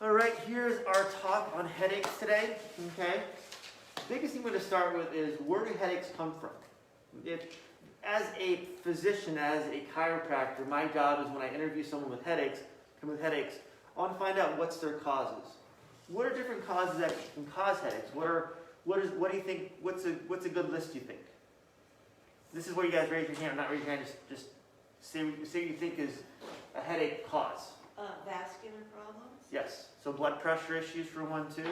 All right, here's our talk on headaches today, okay? The biggest thing we're going to start with is, where do headaches come from? As a physician, as a chiropractor, my job is when I interview someone with headaches, I want to find out what's their causes. What are different causes that can cause headaches? What do you think, what's a good list, you think? This is where you guys raise your hand, or not raise your hand, just say what you think is a headache cause. Vascular problems? Yes. So blood pressure issues for 1, 2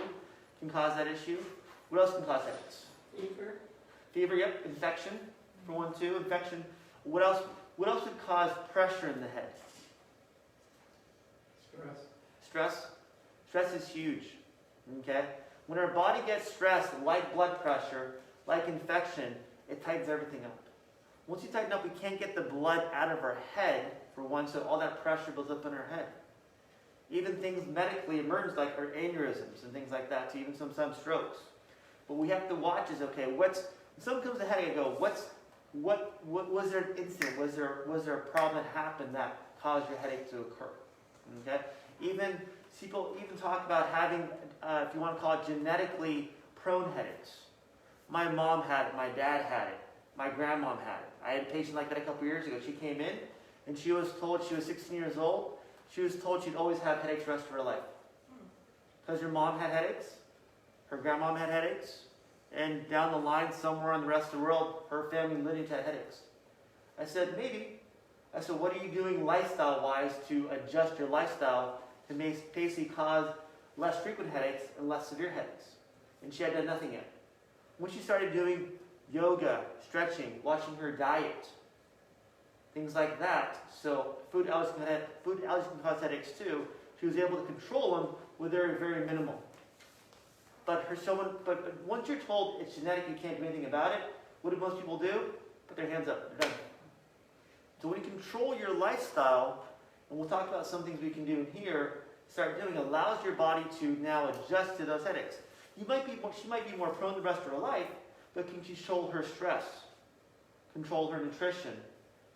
can cause that issue. What else can cause headaches? Fever. Fever, yep. Infection for 1, 2. Infection. What else would cause pressure in the head? Stress. Stress is huge. Okay? When our body gets stressed, like blood pressure, like infection, it tightens everything up. Once you tighten up, we can't get the blood out of our head, for one, so all that pressure builds up in our head. Even things medically emergent like our aneurysms and things like that, to even sometimes strokes. But we have to watch is, okay, when someone comes to headache, I go, what was there an incident? Was there a problem that happened that caused your headache to occur? Okay? Even people talk about having, if you want to call it, genetically prone headaches. My mom had it, my dad had it, my grandmom had it. I had a patient like that a couple years ago. She came in and she was told, she was 16 years old, she was told she'd always have headaches the rest of her life. Because her mom had headaches, her grandmom had headaches, and down the line, somewhere in the rest of the world, her family lineage had headaches. I said, maybe. I said, what are you doing lifestyle-wise to adjust your lifestyle to basically cause less frequent headaches and less severe headaches? And she had done nothing yet. When she started doing yoga, stretching, watching her diet, things like that, so food allergies can cause headaches too, she was able to control them with very, very minimal. But once you're told it's genetic, you can't do anything about it, what do most people do? Put their hands up. They're done. So when you control your lifestyle, and we'll talk about some things we can do here, start doing, allows your body to now adjust to those headaches. She might be more prone the rest of her life, but can control her stress, control her nutrition,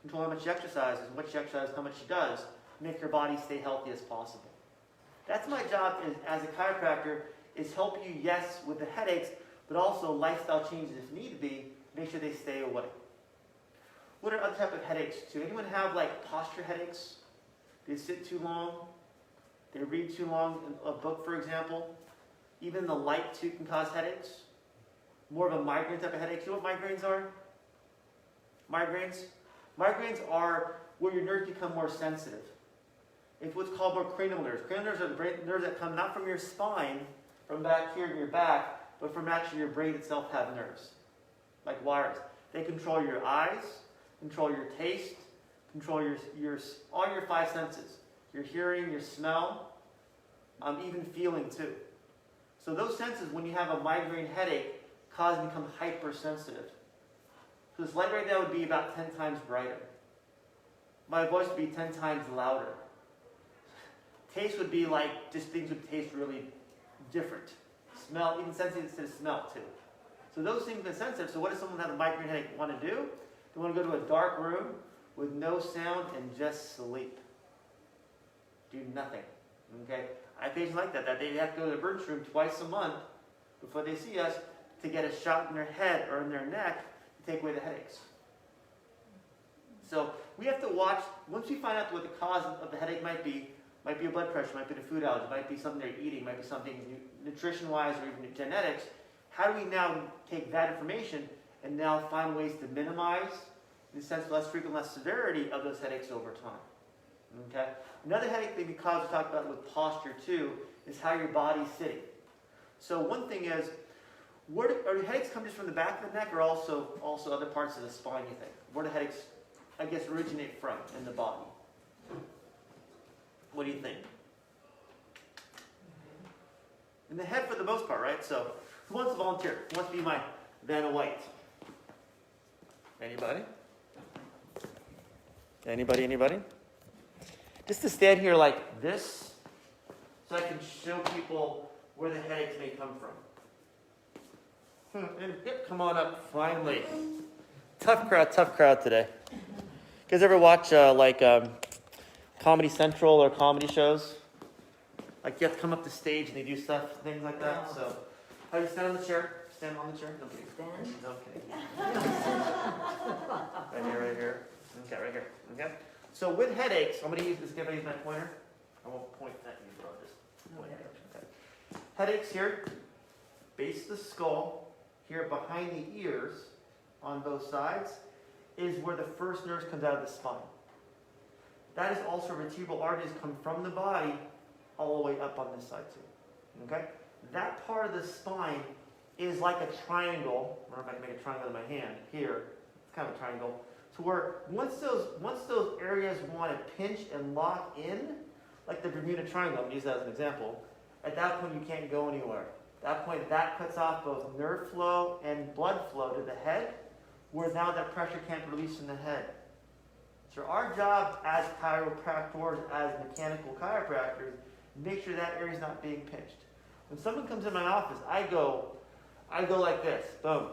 control how much she exercises, what she exercises, how much she does, make her body stay healthy as possible. That's my job as a chiropractor, is help you, yes, with the headaches, but also lifestyle changes if need to be, make sure they stay away. What are other types of headaches too? Anyone have like posture headaches? They sit too long, they read too long, a book for example. Even the light too can cause headaches. More of a migraine type of headache. You know what migraines are? Migraines are where your nerves become more sensitive. It's what's called more cranial nerves. Cranial nerves are the nerves that come not from your spine, from back here in your back, but from actually your brain itself have nerves, like wires. They control your eyes, control your taste, control all your 5 senses. Your hearing, your smell, even feeling too. So those senses, when you have a migraine headache, cause you to become hypersensitive. So this light right now would be about 10 times brighter. My voice would be 10 times louder. Taste would be like, just things would taste really different. Smell, even sensitive to smell too. So those things are sensitive. So what does someone with a migraine headache want to do? They want to go to a dark room with no sound and just sleep. Do nothing. Okay? I have patients like that they have to go to the emergency room twice a month before they see us to get a shot in their head or in their neck to take away the headaches. So we have to watch, once we find out what the cause of the headache might be a blood pressure, might be the food allergy, might be something they're eating, might be something nutrition-wise or even genetics, how do we now take that information and now find ways to minimize, in a sense, less frequent, less severity of those headaches over time? Okay? Another headache that we talk about with posture too is how your body's sitting. So one thing is, are headaches come just from the back of the neck or also other parts of the spine, you think? Where do headaches, I guess, originate from in the body? What do you think? In the head for the most part, right? So who wants to volunteer? Who wants to be my Vanna White? Anybody? Anybody? Just to stand here like this, so I can show people where the headaches may come from. And come on up, finally. Tough crowd today. You guys ever watch Comedy Central or comedy shows? Like you have to come up the stage and they do stuff, things like that. Wow. So, how do you stand on the chair? Stand on the chair? No kidding. Stand? No kidding. Right here. Okay, right here. Okay. So with headaches, I'm going to use this. Can I use my pointer? I won't point at you, but I'll just point at you. Okay. Headaches here, base of the skull, here behind the ears, on both sides, is where the first nerve comes out of the spine. That is also vertebral arteries come from the body all the way up on this side too. Okay? That part of the spine is like a triangle. I don't know if I can make a triangle in my hand. Here, it's kind of a triangle. To where once those areas want to pinch and lock in, like the Bermuda Triangle, I'm going to use that as an example, at that point you can't go anywhere. At that point, that cuts off both nerve flow and blood flow to the head, where now that pressure can't be released in the head. So our job as chiropractors, as mechanical chiropractors, make sure that area is not being pinched. When someone comes in my office, I go like this, boom,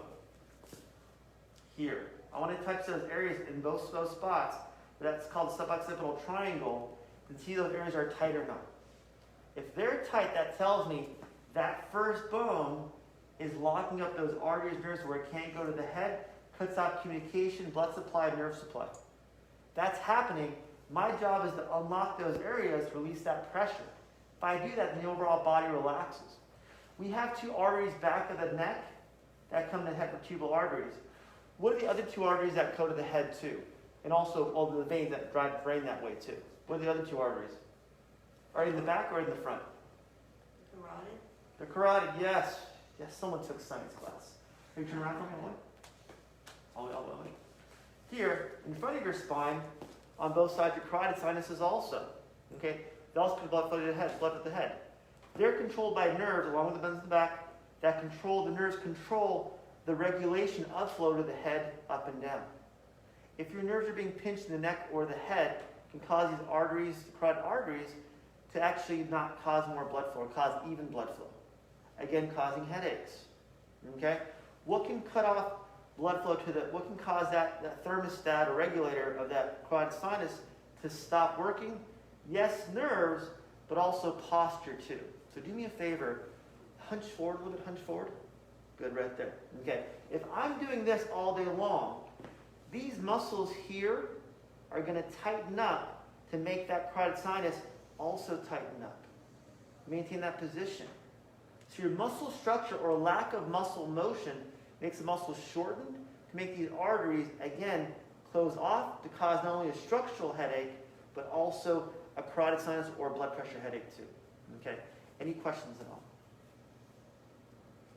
here. I want to touch those areas in both those spots. That's called suboccipital triangle, and see those areas are tight or not. If they're tight, that tells me that first bone is locking up those arteries, nerves where it can't go to the head, cuts off communication, blood supply, nerve supply. That's happening. My job is to unlock those areas, release that pressure. If I do that, then the overall body relaxes. We have two arteries back of the neck that come to the head, vertebral arteries. What are the other two arteries that go to the head too? And also all the veins that drive the brain that way too. What are the other two arteries? Are they in the back or in the front? Carotid? The carotid, yes. Yes, someone took science class. Can you turn around for me? All the way. Here, in front of your spine, on both sides, your carotid sinuses also. Okay? They also put blood flow to the head, blood to the head. They're controlled by nerves, along with the veins in the back, that control, the nerves control the regulation of flow to the head, up and down. If your nerves are being pinched in the neck or the head, it can cause these arteries, the carotid arteries, to actually not cause more blood flow, or cause even blood flow. Again, causing headaches. Okay? What can cut off blood flow to what can cause that thermostat or regulator of that carotid sinus to stop working? Yes, nerves, but also posture too. So do me a favor, hunch forward a little bit, hunch forward. Good, right there. Okay, if I'm doing this all day long, these muscles here are going to tighten up to make that carotid sinus also tighten up. Maintain that position. So your muscle structure or lack of muscle motion makes the muscles shortened to make these arteries, again, close off to cause not only a structural headache, but also a carotid sinus or blood pressure headache too. Okay, any questions at all?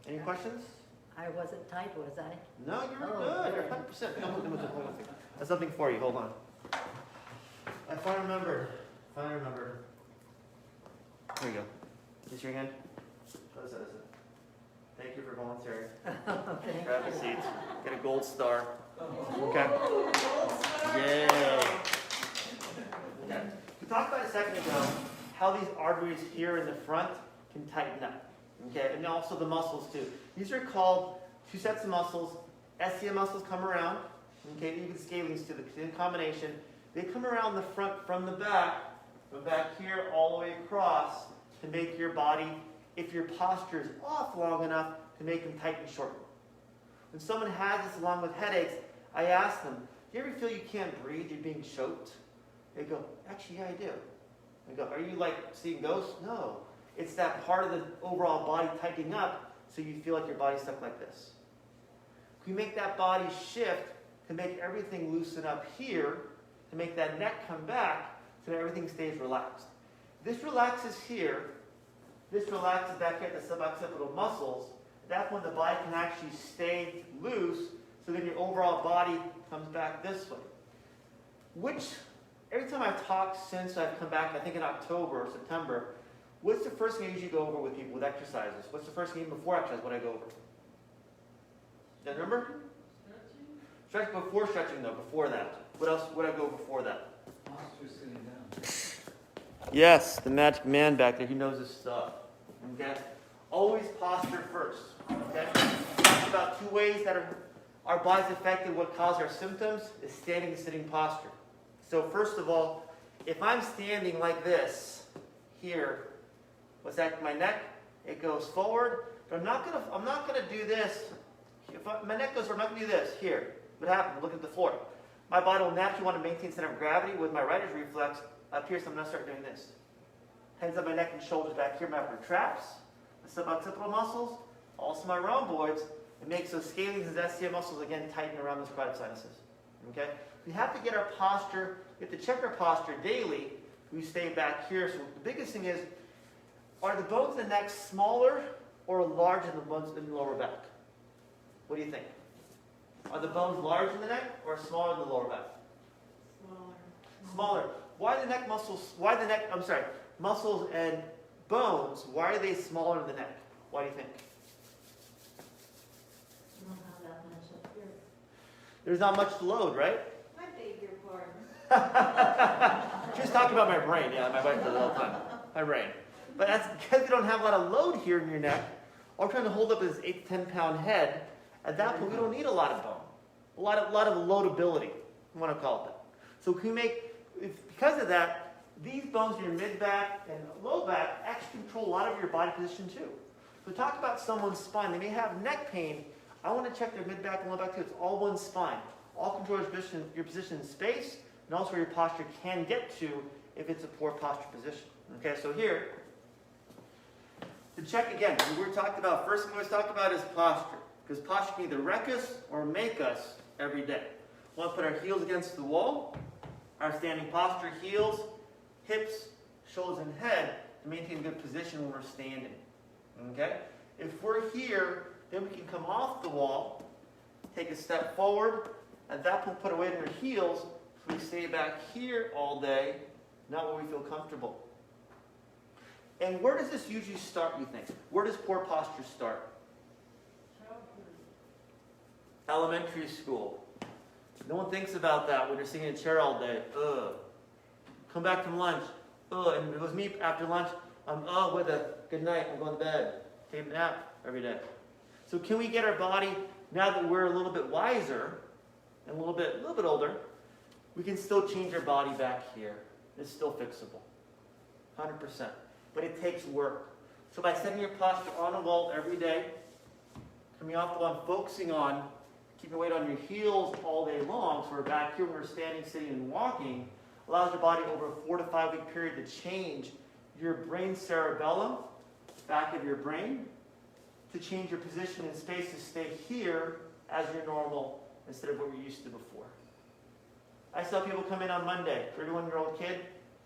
Any questions? I wasn't tight, was I? No, you're Oh, good. You're good. 100%. Come with it. That's something for you. Hold on. If I remember. Here you go. Kiss your hand. That's it. Thank you for volunteering. Grab a seat. Get a gold star. Okay. Yay. Okay. We talked about a second ago how these arteries here in the front can tighten up. Okay, and also the muscles too. These are called two sets of muscles. Scm muscles come around. Okay, you can scalings to the combination. They come around the front from the back, from back here all the way across to make your body, if your posture is off long enough, to make them tight and shorten. When someone has this along with headaches, I ask them, do you ever feel you can't breathe, you're being choked? They go, actually, yeah, I do. I go, are you like seeing ghosts? No. It's that part of the overall body tightening up so you feel like your body's stuck like this. We make that body shift to make everything loosen up here, to make that neck come back so that everything stays relaxed. This relaxes here. This relaxes back here at the suboccipital muscles. That's when the body can actually stay loose so then your overall body comes back this way. Every time I've talked since I've come back, I think in October or September, what's the first thing I usually go over with people with exercises? What's the first thing even before exercise, what I go over? Do you remember? Stretching before stretching, though, before that. What else would I go before that? Posture sitting down. Yes, the magic man back there, he knows his stuff. Okay? Always posture first. Okay? We talked about two ways that our body's affected, what cause our symptoms, is standing and sitting posture. So first of all, if I'm standing like this, here, What's that? My neck, it goes forward. But I'm not gonna do this. My neck goes forward, I'm not gonna do this. Here, what happened? Look at the floor. My body will naturally want to maintain center of gravity with my writer's reflex up here, so I'm gonna start doing this. Hands up my neck and shoulders back here, my upper traps, the suboccipital muscles, also my rhomboids. It makes those scalenes and Scm muscles again tighten around those carotid sinuses. Okay? We have to get our posture, we have to check our posture daily. We stay back here. So the biggest thing is, are the bones in the neck smaller or larger than the bones in the lower back? What do you think? Are the bones larger in the neck or smaller in the lower back? Smaller. Why the neck muscles? Muscles and bones. Why are they smaller in the neck? Why do you think? You don't have that much up here. There's not much to load, right? I beg your pardon. Just talking about my brain. Yeah, my wife does it all the time. My brain. But that's because we don't have a lot of load here in your neck. All we're trying to hold up is 8 to 10 pound head. At that point, we don't need a lot of bone. A lot of loadability. You want to call it that. So can we make, because of that, these bones in your mid-back and low back actually control a lot of your body position too. So talk about someone's spine. They may have neck pain. I want to check their mid-back and low back too. It's all one spine. All control your position in space and also where your posture can get to if it's a poor posture position. Okay, so here, to check again, we were talking about, first thing we always talk about is posture. Because posture can either wreck us or make us every day. We want to put our heels against the wall, our standing posture, heels, hips, shoulders, and head to maintain a good position when we're standing. Okay? If we're here, then we can come off the wall, take a step forward. At that point, put our weight on our heels so we stay back here all day, not where we feel comfortable. And where does this usually start, you think? Where does poor posture start? Elementary school. No one thinks about that when you're sitting in a chair all day. Ugh. Come back from lunch. Ugh. And it was me after lunch. With a good night. I'm going to bed. Take a nap every day. So can we get our body, now that we're a little bit wiser and a little bit older, we can still change our body back here. It's still fixable. 100%. But it takes work. So by setting your posture on a wall every day, coming off the wall, focusing on keeping your weight on your heels all day long, so we're back here when we're standing, sitting, and walking, allows your body over a 4 to 5 week period to change your brain cerebellum, back of your brain, to change your position in space to stay here as your normal instead of what we're used to before. I saw people come in on Monday, 31-year-old kid.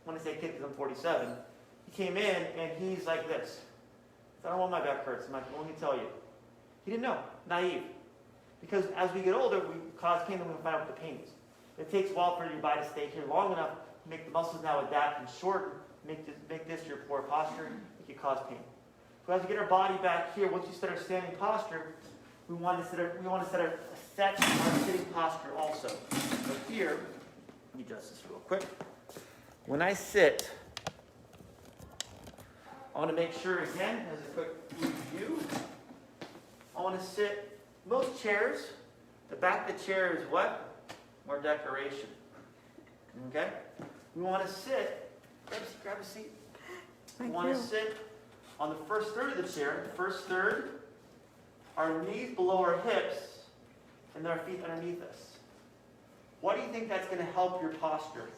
When I say kid because I'm 47, he came in and he's like this. I don't know why my back hurts. I'm like, well, let me tell you. He didn't know, naive. Because as we get older, we cause pain and we find out what the pain is. It takes a while for your body to stay here long enough to make the muscles now adapt and shorten, make this your poor posture, it can cause pain. So as we get our body back here, once you set our standing posture, we want to set our sitting posture also. So here, let me adjust this real quick. When I sit, I want to make sure, again, as a quick review, I want to sit. Most chairs, the back of the chair is what? More decoration. Okay? We want to sit, grab a seat. We want to sit on the first third of the chair. The first third, our knees below our hips, and our feet underneath us. What do you think that's going to help your posture?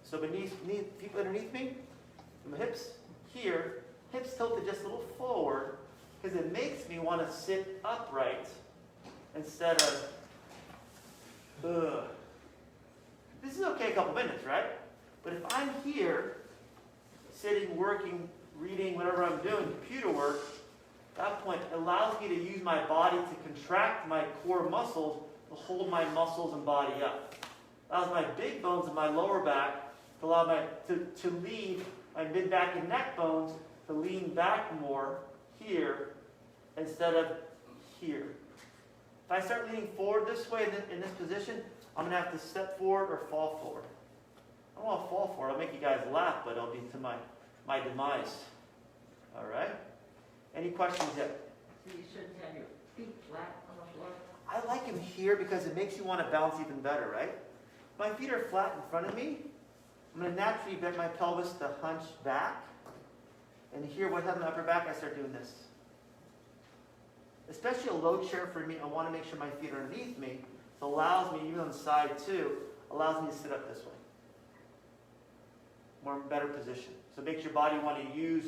So feet underneath me, my hips here, hips tilted just a little forward, because it makes me want to sit upright instead of, ugh. This is okay a couple minutes, right? But if I'm here, sitting, working, reading, whatever I'm doing, computer work, at that point, it allows me to use my body to contract my core muscles to hold my muscles and body up. It allows my big bones in my lower back to allow to lead my mid-back and neck bones to lean back more here instead of here. If I start leaning forward this way in this position, I'm going to have to step forward or fall forward. I don't want to fall forward. I'll make you guys laugh, but it'll be to my demise. All right? Any questions yet? So you shouldn't have your feet flat on the floor? I like them here because it makes you want to bounce even better, right? My feet are flat in front of me. I'm going to naturally bend my pelvis to hunch back. And here, what happens in the upper back, I start doing this. Especially a low chair for me, I want to make sure my feet are underneath me. So it allows me, even on the side too, allows me to sit up this way. More better position. So it makes your body want to use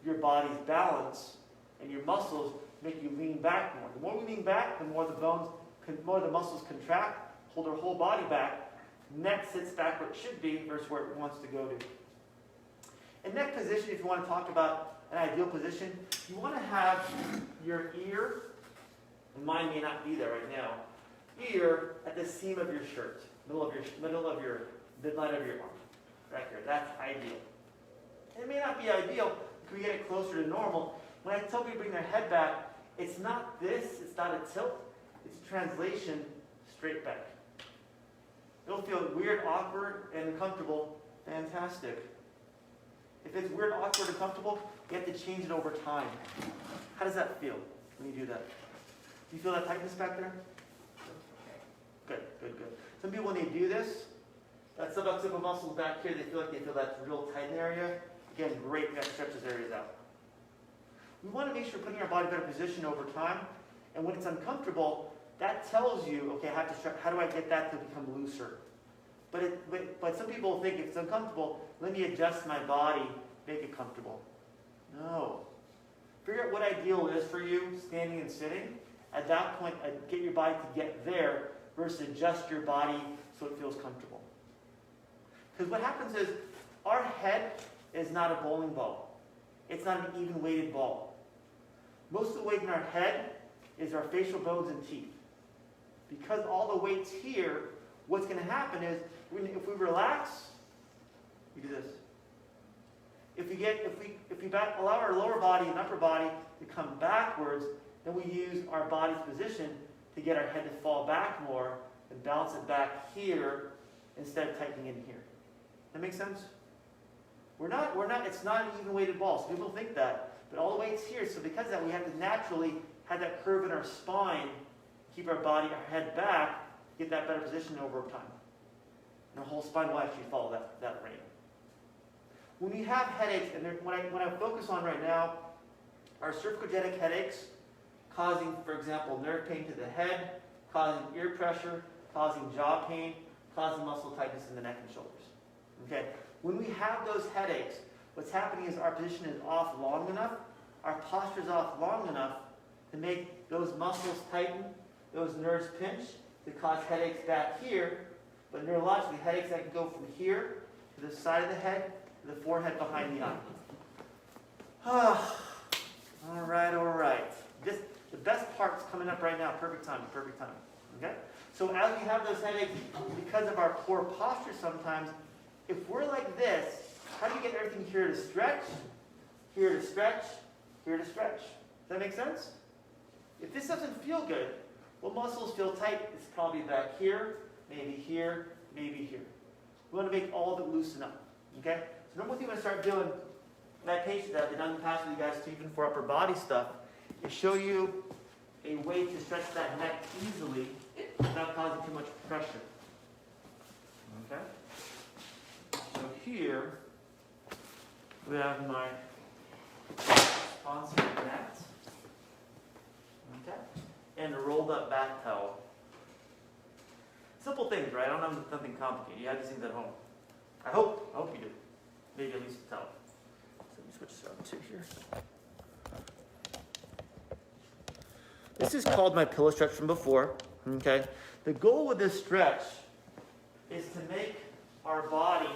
your body's balance and your muscles make you lean back more. The more we lean back, the more the muscles contract, hold our whole body back. Neck sits back where it should be versus where it wants to go to. In neck position, if you want to talk about an ideal position, you want to have your ear, and mine may not be there right now, ear at the seam of your shirt, midline of your arm, right here. That's ideal. It may not be ideal if we get it closer to normal. When I tell people to bring their head back, it's not this, it's not a tilt, it's a translation straight back. It'll feel weird, awkward, and uncomfortable. Fantastic. If it's weird, awkward, and uncomfortable, you have to change it over time. How does that feel when you do that? Do you feel that tightness back there? Good, good, good. Some people, when they do this, that suboccipital muscles back here, they feel that real tight area. Again, great, we got to stretch those areas out. We want to make sure we're putting our body in a better position over time. And when it's uncomfortable, that tells you, okay, I have to stretch. How do I get that to become looser? But some people think if it's uncomfortable, let me adjust my body, make it comfortable. No. Figure out what ideal is for you, standing and sitting. At that point, get your body to get there versus adjust your body so it feels comfortable. Because what happens is our head is not a bowling ball. It's not an even weighted ball. Most of the weight in our head is our facial bones and teeth. Because all the weight's here, what's going to happen is if we relax, we do this. If we allow our lower body and upper body to come backwards, then we use our body's position to get our head to fall back more and bounce it back here instead of tightening in here. That make sense? It's not an even weighted ball. So people think that, but all the weight's here. So because of that, we have to naturally have that curve in our spine, keep our head back, get that better position over time. And our whole spine will actually follow that rate. When we have headaches, and when I focus on right now, are cervicogenic headaches causing, for example, nerve pain to the head, causing ear pressure, causing jaw pain, causing muscle tightness in the neck and shoulders. Okay? When we have those headaches, what's happening is our position is off long enough, our posture is off long enough to make those muscles tighten, those nerves pinch, to cause headaches back here, but neurologically, headaches that can go from here to the side of the head, to the forehead behind the eye. All right. The best part's coming up right now. Perfect time. Okay? So as we have those headaches, because of our poor posture sometimes, if we're like this, how do you get everything here to stretch, here to stretch, here to stretch? Does that make sense? If this doesn't feel good, what muscles feel tight? It's probably back here, maybe here, maybe here. We want to make all of it loosen up. Okay? So number one thing I'm going to start doing, meditation that I've been on the past with you guys too, even for upper body stuff, is show you a way to stretch that neck easily without causing too much pressure. Okay? So here, we have my responsive mat. Okay? And a rolled up back towel. Simple things, right? I don't have nothing complicated. You have these things at home. I hope you do. Maybe at least a towel. So let me switch this out to here. This is called my pillow stretch from before. Okay? The goal with this stretch is to make our body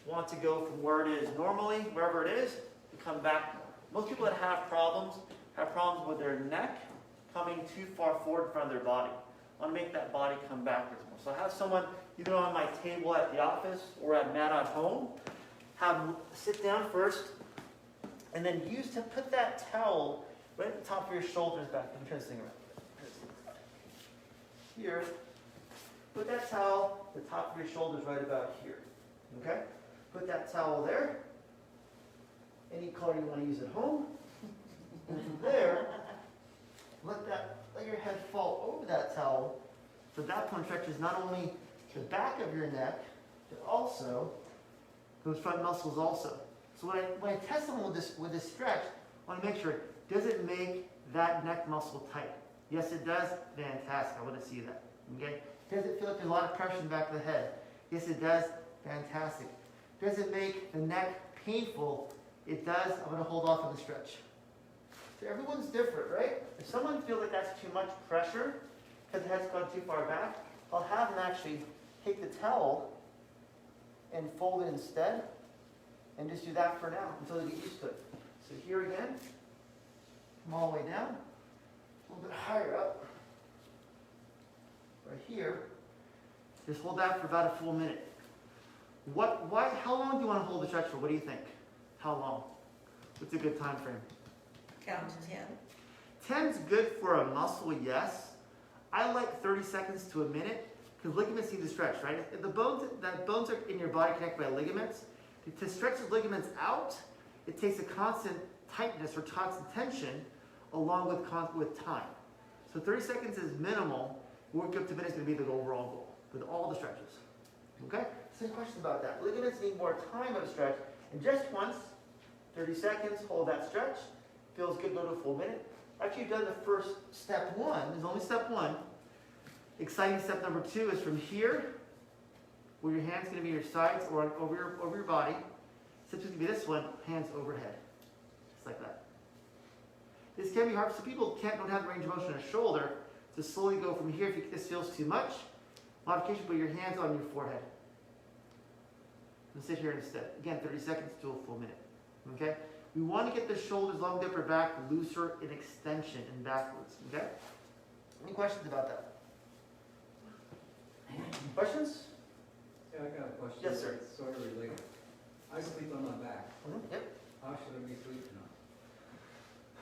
want to go from where it is normally, wherever it is, to come back more. Most people that have problems with their neck coming too far forward in front of their body. I want to make that body come backwards more. So I have someone either on my table at the office or at mat at home, sit down first, and then put that towel right at the top of your shoulders back. Let me turn this thing around. Here, put that towel at the top of your shoulders right about here. Okay? Put that towel there. Any color you want to use at home. And from there, let your head fall over that towel. So that point stretches not only the back of your neck, but also those front muscles also. So when I test someone with this stretch, I want to make sure, does it make that neck muscle tight? Yes, it does. Fantastic. I want to see that. Okay? Does it feel like there's a lot of pressure in the back of the head? Yes, it does. Fantastic. Does it make the neck painful? It does. I'm going to hold off on the stretch. So everyone's different, right? If someone feels like that's too much pressure because the head's gone too far back, I'll have them actually take the towel and fold it instead and just do that for now until they get used to it. So here again, come all the way down, a little bit higher up, right here. Just hold that for about a full minute. How long do you want to hold the stretch for? What do you think? How long? What's a good time frame? Count to 10. 10's good for a muscle, yes. I like 30 seconds to a minute because ligaments need to stretch, right? If the bones are in your body connected by ligaments. To stretch the ligaments out, it takes a constant tightness or constant tension along with time. So 30 seconds is minimal. Work up to minutes is going to be the overall goal with all the stretches. Okay? Some questions about that. Ligaments need more time of a stretch. And just once, 30 seconds, hold that stretch. Feels good, go to a full minute. After you've done the first step one, there's only step one. Exciting step number two is from here, where your hand's going to be your sides or over your body. Step two is going to be this one, hands overhead. Just like that. This can be hard. So people don't have the range of motion in a shoulder. To slowly go from here, if this feels too much, modification, put your hands on your forehead. And sit here instead. Again, 30 seconds to a full minute. Okay? We want to get the shoulders, long upper back, looser in extension and backwards. Okay? Any questions about that? Questions? Yeah, I got a question. Yes, sir. It's sort of related. I sleep on my back. Yep. How should I be sleeping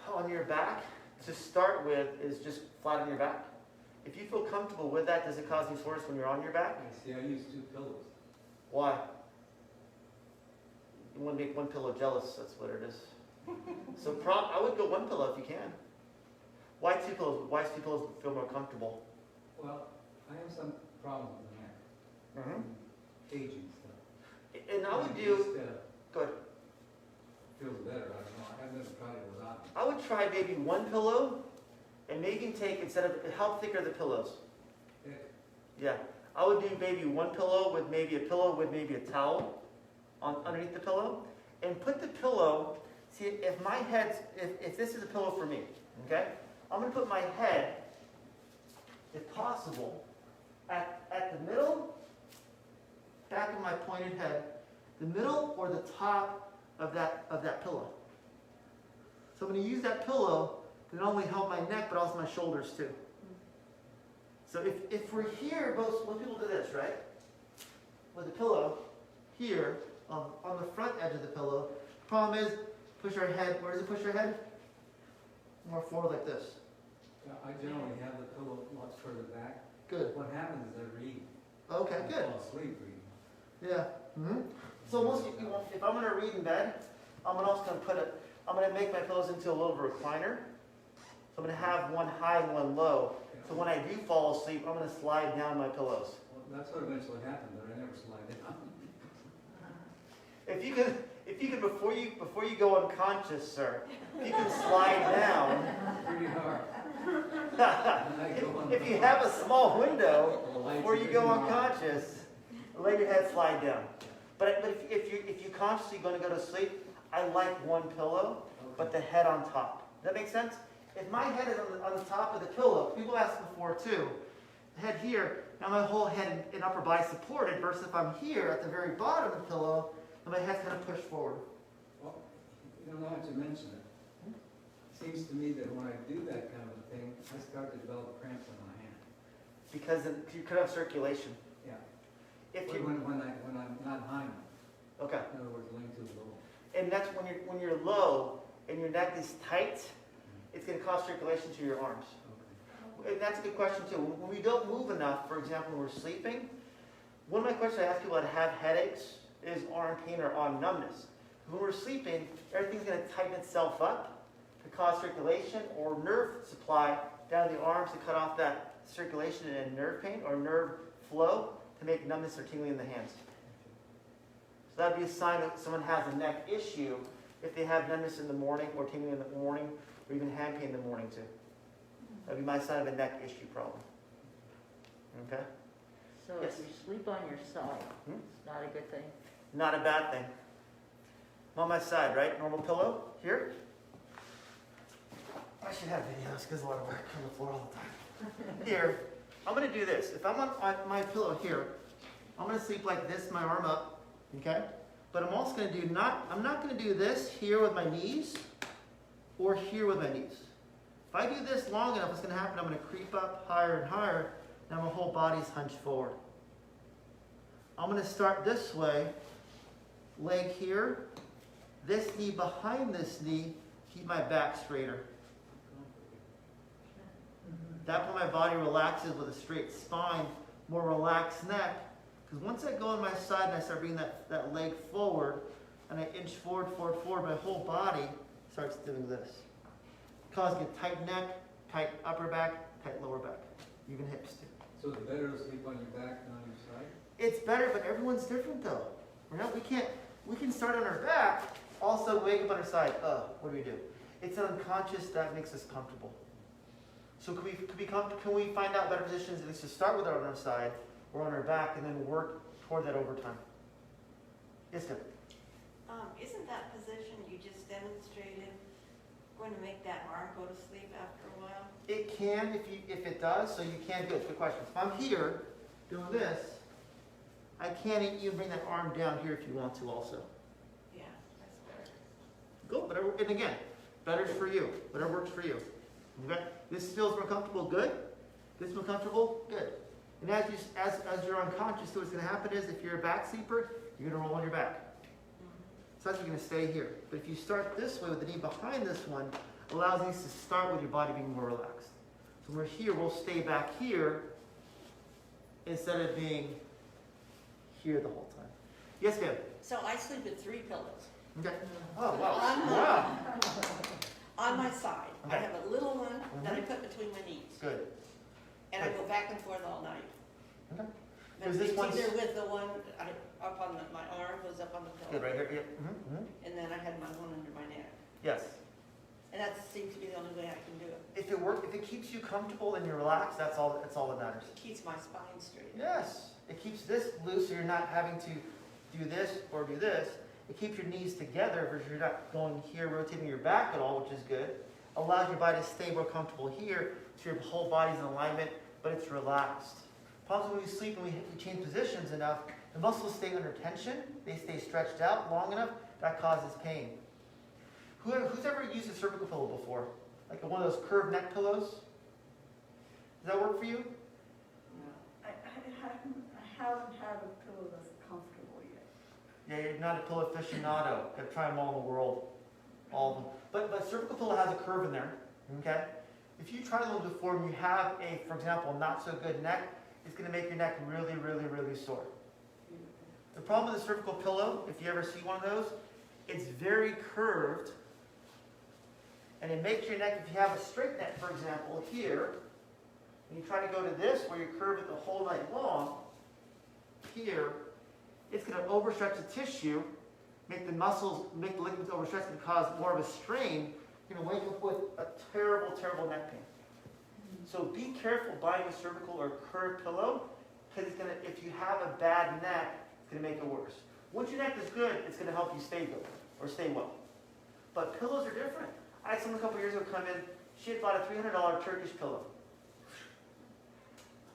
on? On your back, to start with, is just flat on your back. If you feel comfortable with that, does it cause any soreness when you're on your back? I see, I use 2 pillows. Why? You want to make one pillow jealous, that's what it is. So I would go 1 pillow if you can. Why 2 pillows? Why does 2 pillows feel more comfortable? Well, I have some problems with the neck. Aging stuff. And I would It do, just, go ahead. feels better. I don't know. I've never tried it without it. I would try maybe 1 pillow, and maybe take, instead of, how thick are the pillows? Thick. Yeah. I would do maybe 1 pillow with maybe a towel underneath the pillow, and put the pillow, see if my head's, if this is a pillow for me, okay? I'm going to put my head, if possible, at the middle, back of my pointed head, the middle or the top of that pillow. So I'm going to use that pillow to not only help my neck, but also my shoulders too. So if we're here, most people do this, right? With the pillow here, on the front edge of the pillow. Problem is, push our head, where does it push our head? More forward like this. Yeah, I generally have the pillow much further back. Good. What happens is I read. Okay, I good. fall asleep reading. Yeah. So most if I'm going to read in bed, I'm also going to I'm going to make my pillows into a little recliner. So I'm going to have one high and one low. So when I do fall asleep, I'm going to slide down my pillows. Well, that's what eventually happened, but I never slide down. If you could before you go unconscious, sir, if you can slide down. Pretty hard. If you have a small window before you go unconscious, let your head slide down. But if you consciously going to go to sleep, I like 1 pillow, but the head on top. Does that make sense? If my head is on the top of the pillow, people asked before too, the head here, now my whole head and upper body supported, versus if I'm here at the very bottom of the pillow, and my head's kind of pushed forward. Well, you know, now that you mention it, it seems to me that when I do that kind of a thing, I start to develop cramps in my hand. Because you could have circulation. Yeah. If When you I'm not high enough. okay, In other words, laying too low. and that's when you're low and your neck is tight, it's going to cause circulation to your arms. Okay. And that's a good question too. When we don't move enough, for example, when we're sleeping, one of my questions I ask people that have headaches is arm pain or arm numbness. When we're sleeping, everything's going to tighten itself up to cause circulation or nerve supply down the arms to cut off that circulation and nerve pain or nerve flow to make numbness or tingling in the hands. So that would be a sign that someone has a neck issue if they have numbness in the morning or tingling in the morning or even hand pain in the morning too. That would be my sign of a neck issue problem. Okay? So Yes. if you sleep on your side, Hmm? it's not a good thing. Not a bad thing. I'm on my side, right? Normal pillow here. I should have videos because a lot of work on the floor all the time. Here, I'm going to do this. If I'm on my pillow here, I'm going to sleep like this, my arm up, okay? But I'm also going to do I'm not going to do this here with my knees or here with my knees. If I do this long enough, what's going to happen, I'm going to creep up higher and higher. Now my whole body's hunched forward. I'm going to start this way, leg here, this knee behind this knee, keep my back straighter. That way my body relaxes with a straight spine, more relaxed neck. Because once I go on my side and I start bringing that leg forward, and I inch forward, my whole body starts doing this. Causing a tight neck, tight upper back, tight lower back, even hips too. So it's better to sleep on your back than on your side? It's better, but everyone's different though. We can start on our back, also wake up on our side. What do we do? It's unconscious that makes us comfortable. So can we find out better positions at least to start with on our side or on our back and then work toward that over time? Yes, Deb. Isn't that position you just demonstrated going to make that arm go to sleep after a while? It can if it does, so you can do it. Good question. If I'm here doing this, I can even bring that arm down here if you want to also. Yeah, that's better. Go, whatever, and again, better for you. Whatever works for you. Okay? This feels more comfortable, good. This more comfortable, good. And as you're unconscious, so what's going to happen is if you're a back sleeper, you're going to roll on your back. So that's you're going to stay here. But if you start this way with the knee behind this one, allows these to start with your body being more relaxed. So when we're here, we'll stay back here instead of being here the whole time. Yes, ma'am. So I sleep with 3 pillows. Okay. Oh, wow. On my, Wow. on my side. I Okay. have a little one that I put between my knees. Good. And I go back and forth all night. Okay. But Is this it's one's- either with the one up on my arm goes up on the pillow. Good, right here. Yeah. Mm-hmm. And then I had my one under my neck. Yes. And that seems to be the only way I can do it. If it keeps you comfortable and you're relaxed, that's all that matters. It keeps my spine straight. Yes. It keeps this loose so you're not having to do this or do this. It keeps your knees together versus you're not going here, rotating your back at all, which is good. Allows your body to stay more comfortable here so your whole body's in alignment, but it's relaxed. Problems when we sleep and we change positions enough, the muscles stay under tension, they stay stretched out long enough, that causes pain. Who's ever used a cervical pillow before? Like one of those curved neck pillows? Does that work for you? I haven't had a pillow that's comfortable yet. Yeah, you're not a pillow aficionado. Gotta try them all in the world. All of them. But cervical pillow has a curve in there. Okay? If you try them before and you have for example, not so good neck, it's gonna make your neck really, really, really sore. The problem with the cervical pillow, if you ever see one of those, it's very curved. And it makes your neck, if you have a straight neck, for example, here, and you try to go to this where you curve it the whole night long, here, it's going to overstretch the tissue, make the muscles, make the ligaments overstretch and cause more of a strain. You're going to wake up with a terrible, terrible neck pain. So be careful buying a cervical or curved pillow, because it's going to, if you have a bad neck, it's going to make it worse. Once your neck is good, it's going to help you stay good or stay well. But pillows are different. I had someone a couple years ago come in, she had bought a $300 Turkish pillow.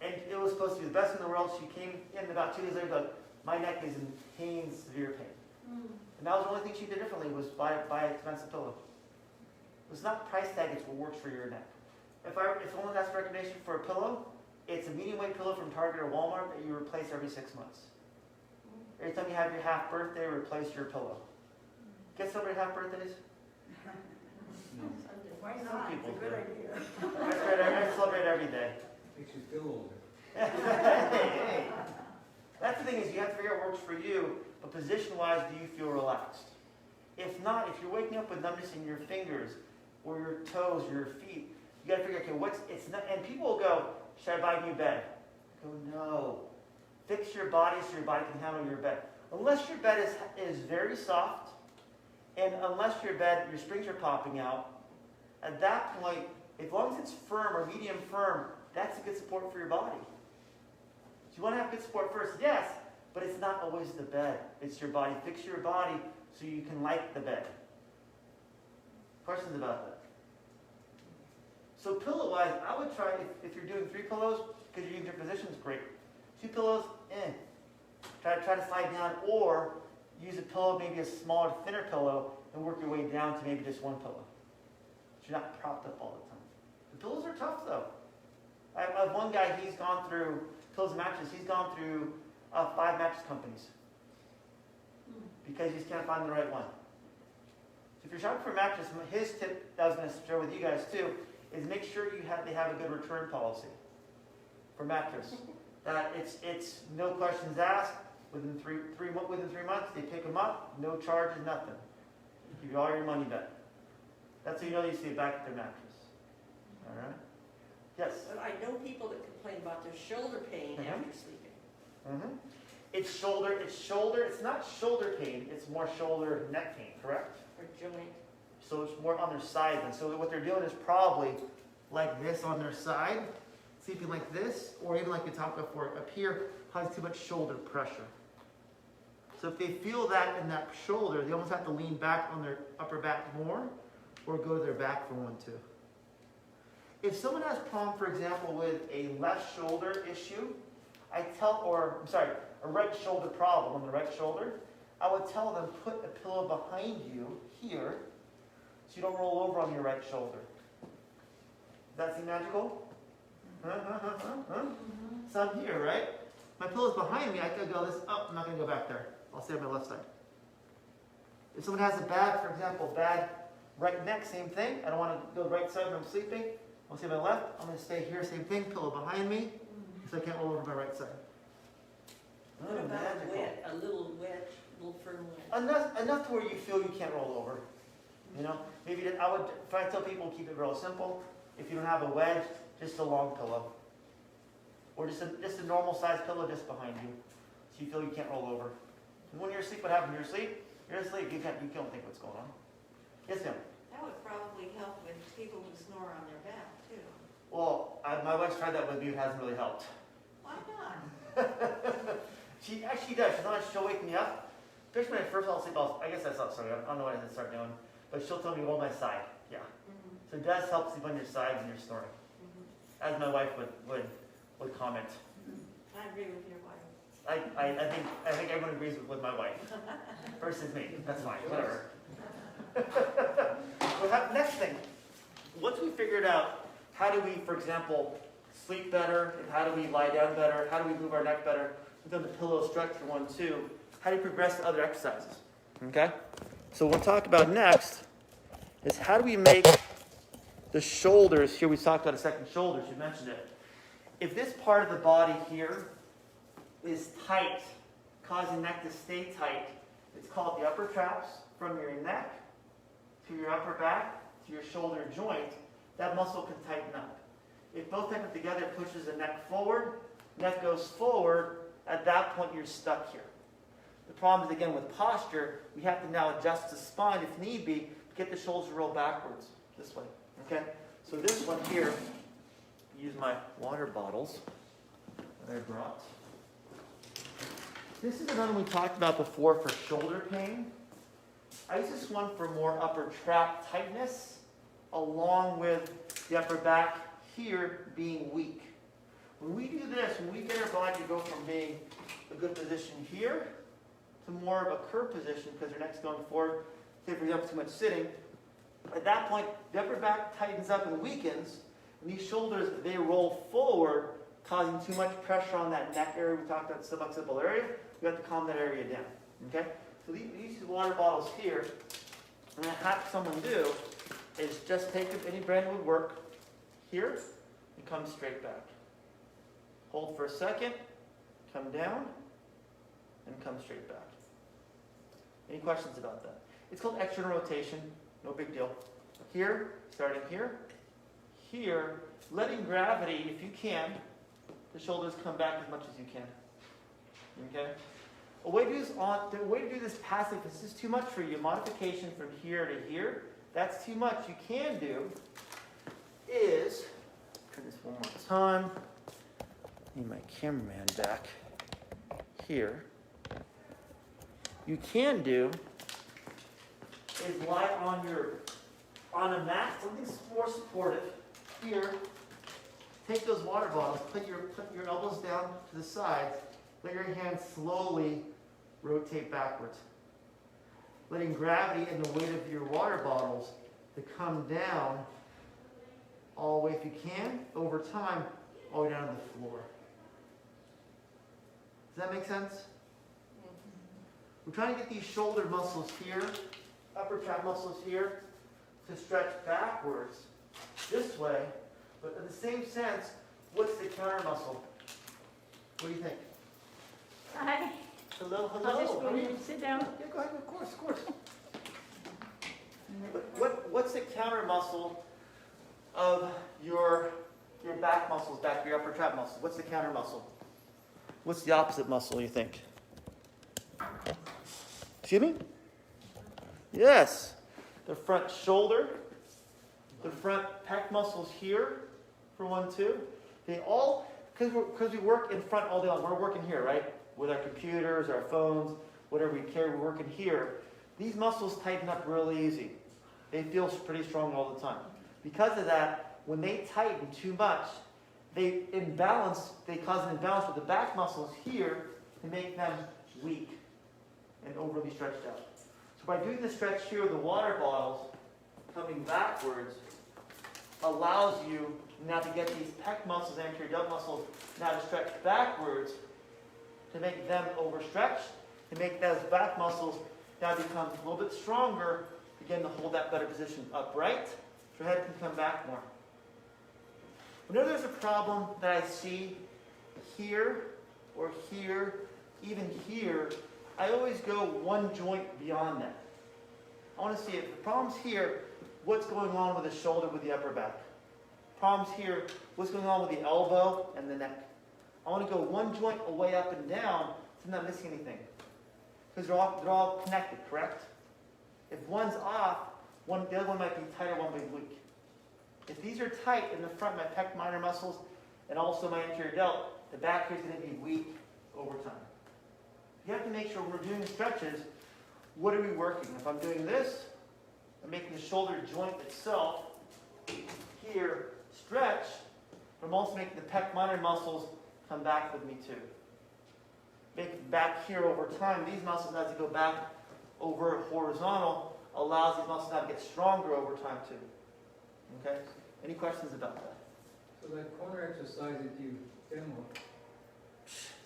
And it was supposed to be the best in the world. She came in about 2 days later, like, my neck is in pain, severe pain. And that was the only thing she did differently was buy an expensive pillow. It's not price tag, it's what works for your neck. If someone has a recommendation for a pillow, it's a medium weight pillow from Target or Walmart that you replace every 6 months. Every time you have your half birthday, replace your pillow. Get somebody half birthdays? Why Some not? It's people a good do. idea. I celebrate every day. Makes you feel older. Hey. That's the thing is you have to figure out what works for you, but position-wise, do you feel relaxed? If not, if you're waking up with numbness in your fingers or your toes or your feet, you got to figure, okay, it's not, and people will go, should I buy a new bed? I go, no. Fix your body so your body can handle your bed. Unless your bed is very soft, and unless your springs are popping out, at that point, as long as it's firm or medium firm, that's a good support for your body. So you want to have good support first, yes, but it's not always the bed. It's your body. Fix your body so you can like the bed. Questions about that? So pillow-wise, I would try, if you're doing 3 pillows, because you're using different positions, great. 2 pillows, Try to slide down, or use a pillow, maybe a smaller, thinner pillow, and work your way down to maybe just 1 pillow. So you're not propped up all the time. The pillows are tough, though. I have one guy, he's gone through, pillows and mattresses, he's gone through 5 mattress companies. Because he just can't find the right one. So if you're shopping for a mattress, his tip that I was going to share with you guys too, is make sure they have a good return policy for mattress. That it's no questions asked. Within three months, they pick them up, no charges, nothing. Give you all your money back. That's how you know you see it back at their mattress. All right? Yes? But I know people that complain about their shoulder pain after sleeping. Mm-hmm. It's shoulder. It's not shoulder pain. It's more shoulder neck pain, correct? Or joint. So it's more on their side. And so what they're doing is probably like this on their side, sleeping like this, or even like we talked before, up here, causing too much shoulder pressure. So if they feel that in that shoulder, they almost have to lean back on their upper back more, or go to their back for one too. If someone has a problem, for example, with a left shoulder issue, a right shoulder problem on the right shoulder, I would tell them put a pillow behind you here, so you don't roll over on your right shoulder. Does that seem magical? So I'm here, right? My pillow's behind me, I could go this up, I'm not going to go back there. I'll stay on my left side. If someone has a bad, for example, bad right neck, same thing. I don't want to go right side when I'm sleeping. I'll stay on my left. I'm going to stay here, same thing, pillow behind me, so I can't roll over my right side. What about a little wedge, a little firm wedge? Enough to where you feel you can't roll over. You know, maybe if I tell people keep it real simple. If you don't have a wedge, just a long pillow, or just a normal size pillow just behind you, so you feel you can't roll over. And when you're asleep, what happens? You're asleep. You're asleep. You don't think what's going on. Yes, ma'am. That would probably help with people who snore on their back, too. Well, my wife's tried that with me. It hasn't really helped. Why not? She actually does. She'll wake me up. Especially when I first fall asleep, I guess that's not sorry. I don't know what I did start doing. But she'll tell me roll my side. Yeah. So it does help sleep on your side when you're snoring. As my wife would comment. I agree with your wife. I think everyone agrees with my wife. Versus me. That's fine. Whatever. Next thing. Once we figured out how do we, for example, sleep better, and how do we lie down better, how do we move our neck better, we've done the pillow structure 1, 2. How do you progress to other exercises? Okay? So what we'll talk about next is how do we make the shoulders, here we talked about a second shoulders, you mentioned it. If this part of the body here is tight, causing neck to stay tight, it's called the upper traps from your neck to your upper back to your shoulder joint. That muscle can tighten up. If both tighten together, it pushes the neck forward, neck goes forward, at that point you're stuck here. The problem is, again, with posture, we have to now adjust the spine if need be, to get the shoulders to roll backwards, this way. Okay? So this one here, use my water bottles that I brought. This is another one we talked about before for shoulder pain. I use this one for more upper trap tightness, along with the upper back here being weak. When we do this, when we get our body to go from being a good position here to more of a curved position because your neck's going forward, say for example too much sitting, at that point the upper back tightens up and weakens, and these shoulders, they roll forward, causing too much pressure on that neck area. We talked about the suboccipital area. We have to calm that area down. Okay? So these water bottles here, and what I have someone do is just take any brand would work here and come straight back. Hold for a second, come down, and come straight back. Any questions about that? It's called external rotation, no big deal. Here, starting here, here, letting gravity, if you can, the shoulders come back as much as you can. Okay? The way to do this passive, if this is too much for you, modification from here to here, that's too much. You can do is, turn this one more time, need my cameraman back here. You can do is lie on a mat, something more supportive here. Take those water bottles, put your elbows down to the sides, let your hands slowly rotate backwards. Letting gravity and the weight of your water bottles to come down all the way, if you can, over time, all the way down to the floor. Does that make sense? We're trying to get these shoulder muscles here, upper trap muscles here, to stretch backwards this way, but in the same sense, what's the counter muscle? What do you think? Hi. Hello, I'll hello. just go ahead and sit down. Yeah, go ahead, of course. What's the counter muscle of your back muscles, back your upper trap muscles? What's the counter muscle? What's the opposite muscle, you think? Excuse me? Yes. The front shoulder, the front pec muscles here, for 1, 2. They all, because we work in front all day long, we're working here, right? With our computers, our phones, whatever we carry, we're working here. These muscles tighten up really easy. They feel pretty strong all the time. Because of that, when they tighten too much, they cause an imbalance with the back muscles here to make them weak and overly stretched out. So by doing the stretch here with the water bottles, coming backwards, allows you now to get these pec muscles and anterior delt muscles now to stretch backwards, to make them overstretched, to make those back muscles now become a little bit stronger, again to hold that better position upright, so your head can come back more. Whenever there's a problem that I see here or here, even here, I always go one joint beyond that. I want to see if the problem's here, what's going on with the shoulder, with the upper back. Problems here, what's going on with the elbow and the neck. I want to go one joint away up and down so I'm not missing anything. Because they're all connected, correct? If one's off, the other one might be tight or one might be weak. If these are tight in the front, my pec minor muscles, and also my anterior delt, the back here is going to be weak over time. You have to make sure when we're doing stretches, what are we working? If I'm doing this, I'm making the shoulder joint itself here stretch, but I'm also making the pec minor muscles come back with me too. Make back here over time. These muscles, as they go back over horizontal, allows these muscles now to get stronger over time too. Okay? Any questions about that? So that corner exercise that you demo,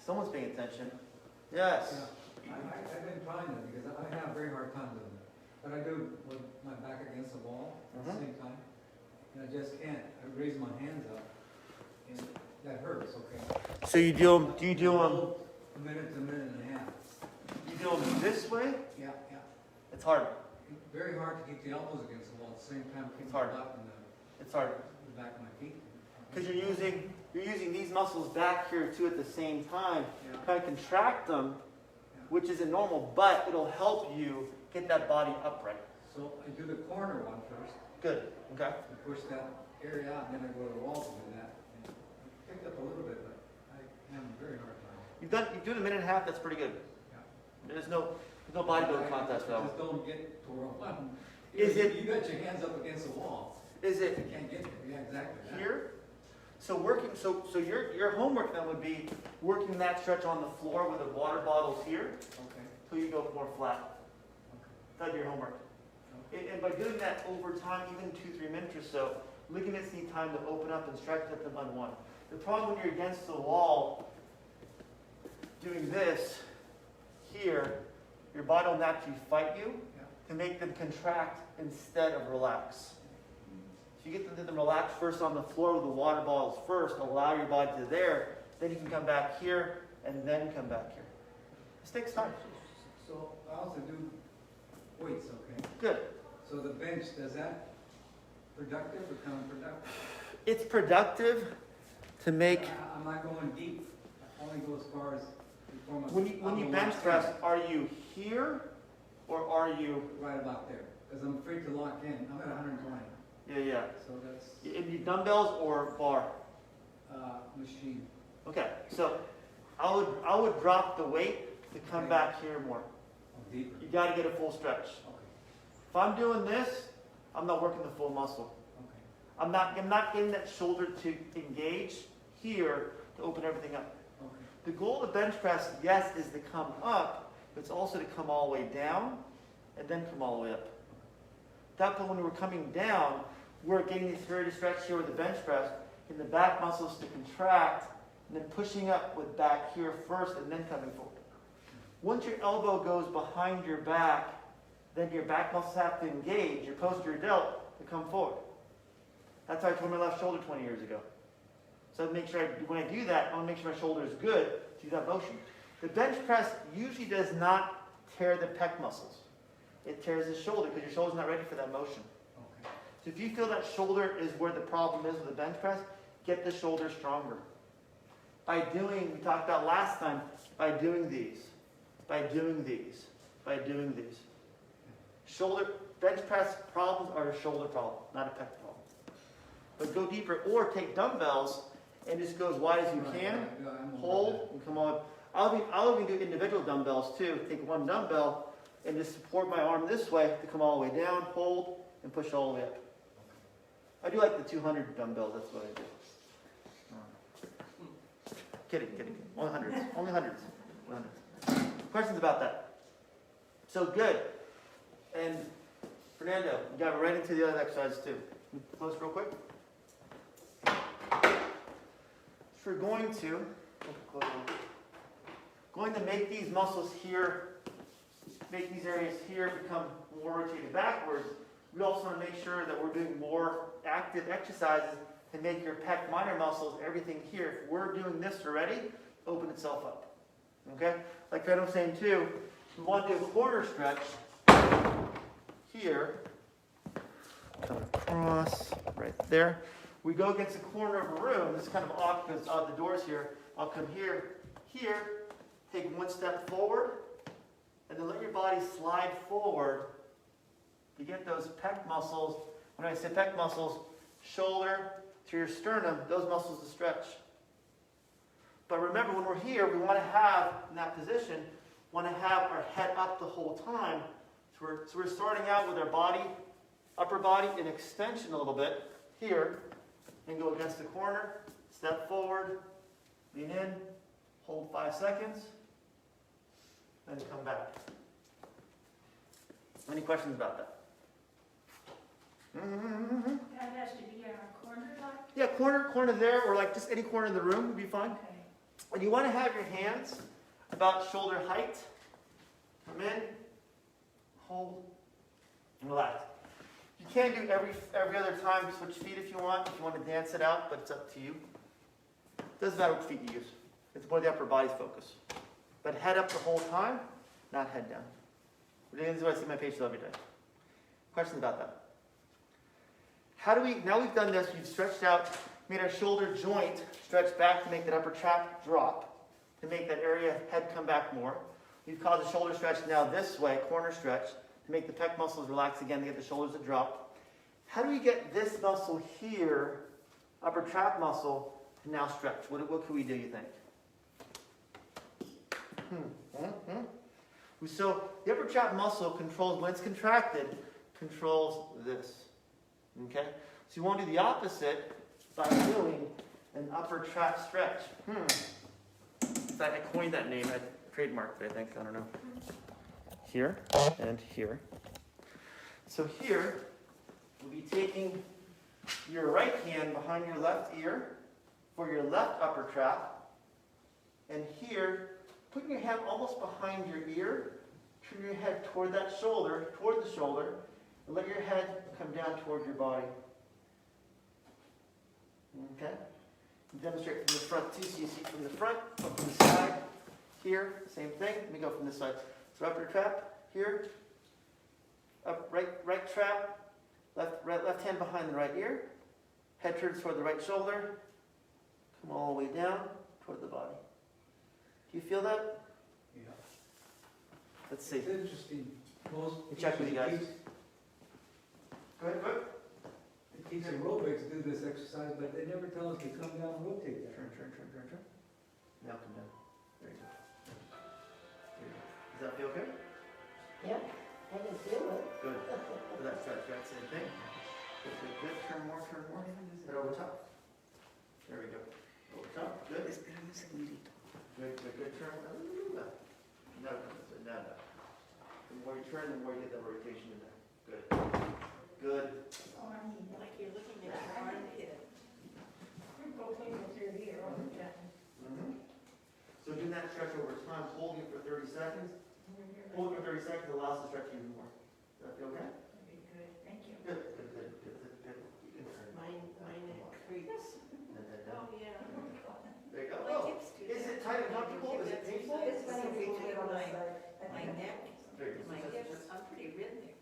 Someone's paying attention. Yes. yeah, I've been trying that because I have a very hard time doing it. But I do with my back against the wall at the same time. And I just can't. I raise my hands up. And that hurts, okay? So you do them, A minute to a minute and a half. you do them this way? Yeah. It's hard. Very hard to keep the elbows against the wall at the same time, keep It's my hard. butt and It's hard. the back of my feet. Because you're using these muscles back here too at the same time. Yeah. Kind of contract them, which isn't normal, but it'll help you get that body upright. So I do the corner one first. Good. Okay. I push that area out, and then I go to the wall to do that. And I picked up a little bit, but I have a very hard time. You've done a minute and a half. That's pretty good. Yeah. There's no bodybuilding contest for that I one. just don't get to where one. Is it- You got your hands up against the wall. Is You it can't get there. Yeah, exactly. that. here? So your homework then would be working that stretch on the floor with the water bottles here, Okay. so you go more flat. That'd be your homework. And by doing that over time, even 2-3 minutes or so, ligaments need time to open up and stretch, let them unwind. The problem when you're against the wall, doing this here, your body will naturally fight you to make them contract instead of relax. So you get them to relax first on the floor with the water bottles first, allow your body to there, then you can come back here and then come back here. This takes time. So I also do weights, okay? Good. So the bench, does that productive or counterproductive? It's productive to make. I'm not going deep. I only go as far as before my. When you on bench my press, stand, are you here or are you? right about there, because I'm free to lock in. I'm at 120, Yeah. so that's In the dumbbells or bar? machine. Okay, so I would drop the weight to come Okay. back here more. Oh, deeper. You got to get a full stretch. Okay. If I'm doing this, I'm not working the full muscle. Okay. I'm not getting that shoulder to engage here to open everything up. Okay. The goal of the bench press, yes, is to come up, but it's also to come all the way down and then come all the way up. That point when we're coming down, we're getting the theory to stretch here with the bench press, and the back muscles to contract, and then pushing up with back here first and then coming forward. Once your elbow goes behind your back, then your back muscles have to engage, your posterior delt, to come forward. That's how I tore my left shoulder 20 years ago. So make sure when I do that, I want to make sure my shoulder is good to do that motion. The bench press usually does not tear the pec muscles. It tears the shoulder because your shoulder's not ready for that motion. Okay. So if you feel that shoulder is where the problem is with the bench press, get the shoulder stronger. By doing, we talked about last time, by doing these. Shoulder, bench press problems are a shoulder problem, not a pec problem. But go deeper, or take dumbbells and just go as wide as you Right, can, right. Yeah, I'm hold, and come on. I'll even do individual dumbbells too. Take one dumbbell and just support my arm this way to come all the way down, hold, and push all the way up. I do like the 200 dumbbells, that's what I do. Kidding. Only hundreds. Questions about that? So good. And Fernando, you got right into the other exercises too. Close real quick. So we're going to make these muscles here, make these areas here become more rotated backwards. We also want to make sure that we're doing more active exercises to make your pec minor muscles, everything here. If we're doing this already, open itself up. Okay? Like I was saying too, we want to do a corner stretch here. Come across right there. We go against the corner of a room. This is kind of off because the door's here. I'll come here, take one step forward, and then let your body slide forward to get those pec muscles. When I say pec muscles, shoulder to your sternum, those muscles to stretch. But remember, when we're here, we want to have, in that position, want to have our head up the whole time. So we're starting out with our body, upper body in extension a little bit here, and go against the corner, step forward, lean in, hold 5 seconds, then come back. Any questions about that? Mm-hmm. That has to be in a corner like? Yeah, corner there, or like just any corner in the room would be fine. Okay. And you want to have your hands about shoulder height. Come in, hold, and relax. You can do every other time, switch feet if you want to dance it out, but it's up to you. Doesn't matter what feet you use. It's where the upper body's focus. But head up the whole time, not head down. This is what I see my patients every day. Questions about that? Now we've done this, we've stretched out, made our shoulder joint stretch back to make that upper trap drop, to make that area head come back more. We've caused the shoulder stretch now this way, corner stretch, to make the pec muscles relax again, to get the shoulders to drop. How do we get this muscle here, upper trap muscle, to now stretch? What can we do, you think? So the upper trap muscle controls, when it's contracted, controls this. Okay? So you want to do the opposite by doing an upper trap stretch. In fact, I coined that name. I trademarked it, I think. I don't know. Here and here. So here, we'll be taking your right hand behind your left ear for your left upper trap. And here, putting your hand almost behind your ear, turn your head toward the shoulder, and let your head come down toward your body. Okay? Demonstrate from the front too, so you see from the front, from the side, here, same thing. Let me go from this side. So upper trap, here, up, right trap, left hand behind the right ear, head turns toward the right shoulder, come all the way down toward the body. Do you feel that? Let's see. It's interesting, most You check with you guys. teachers Go ahead, go ahead. teach aerobics do this exercise, but they never tell us to come down and rotate that. Turn. Now come down. There you go. There you go. Does that feel good? Yeah, I can feel it. Good. That's same thing. Good. Turn more. Head over top. There we go. Over top. Good. Good. Turn. No. The more you turn, the more you get that rotation in there. Good. Like you're looking at your armpit. So doing that stretch over time, holding it for 30 seconds. Holding it for 30 seconds allows the stretch even more. Does that feel okay? Thank you. Good. You can turn. Mine creaks. Oh, yeah. There you go. My Oh, hips do is that. it tight and comfortable? Is it painful? It's between my neck, Very good. my hips, I'm pretty rhythmic.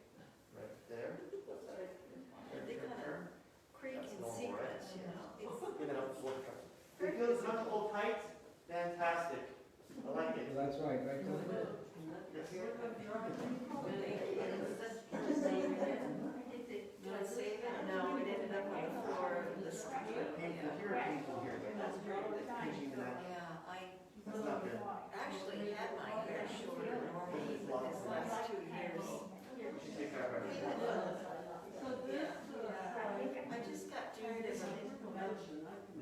Right there. They kind of creak That's in normal, sequence, you know. It's Give it up. If it feels comfortable, tight, fantastic. I like it. Well, that's right, right, Tony? Yes. Did I save it? No, it ended up on the floor of the studio. Painful here, painful here. Pinching that. Yeah, I That's not good. actually had my hair shorter normally these last 2 years. Take that right. I just got tired of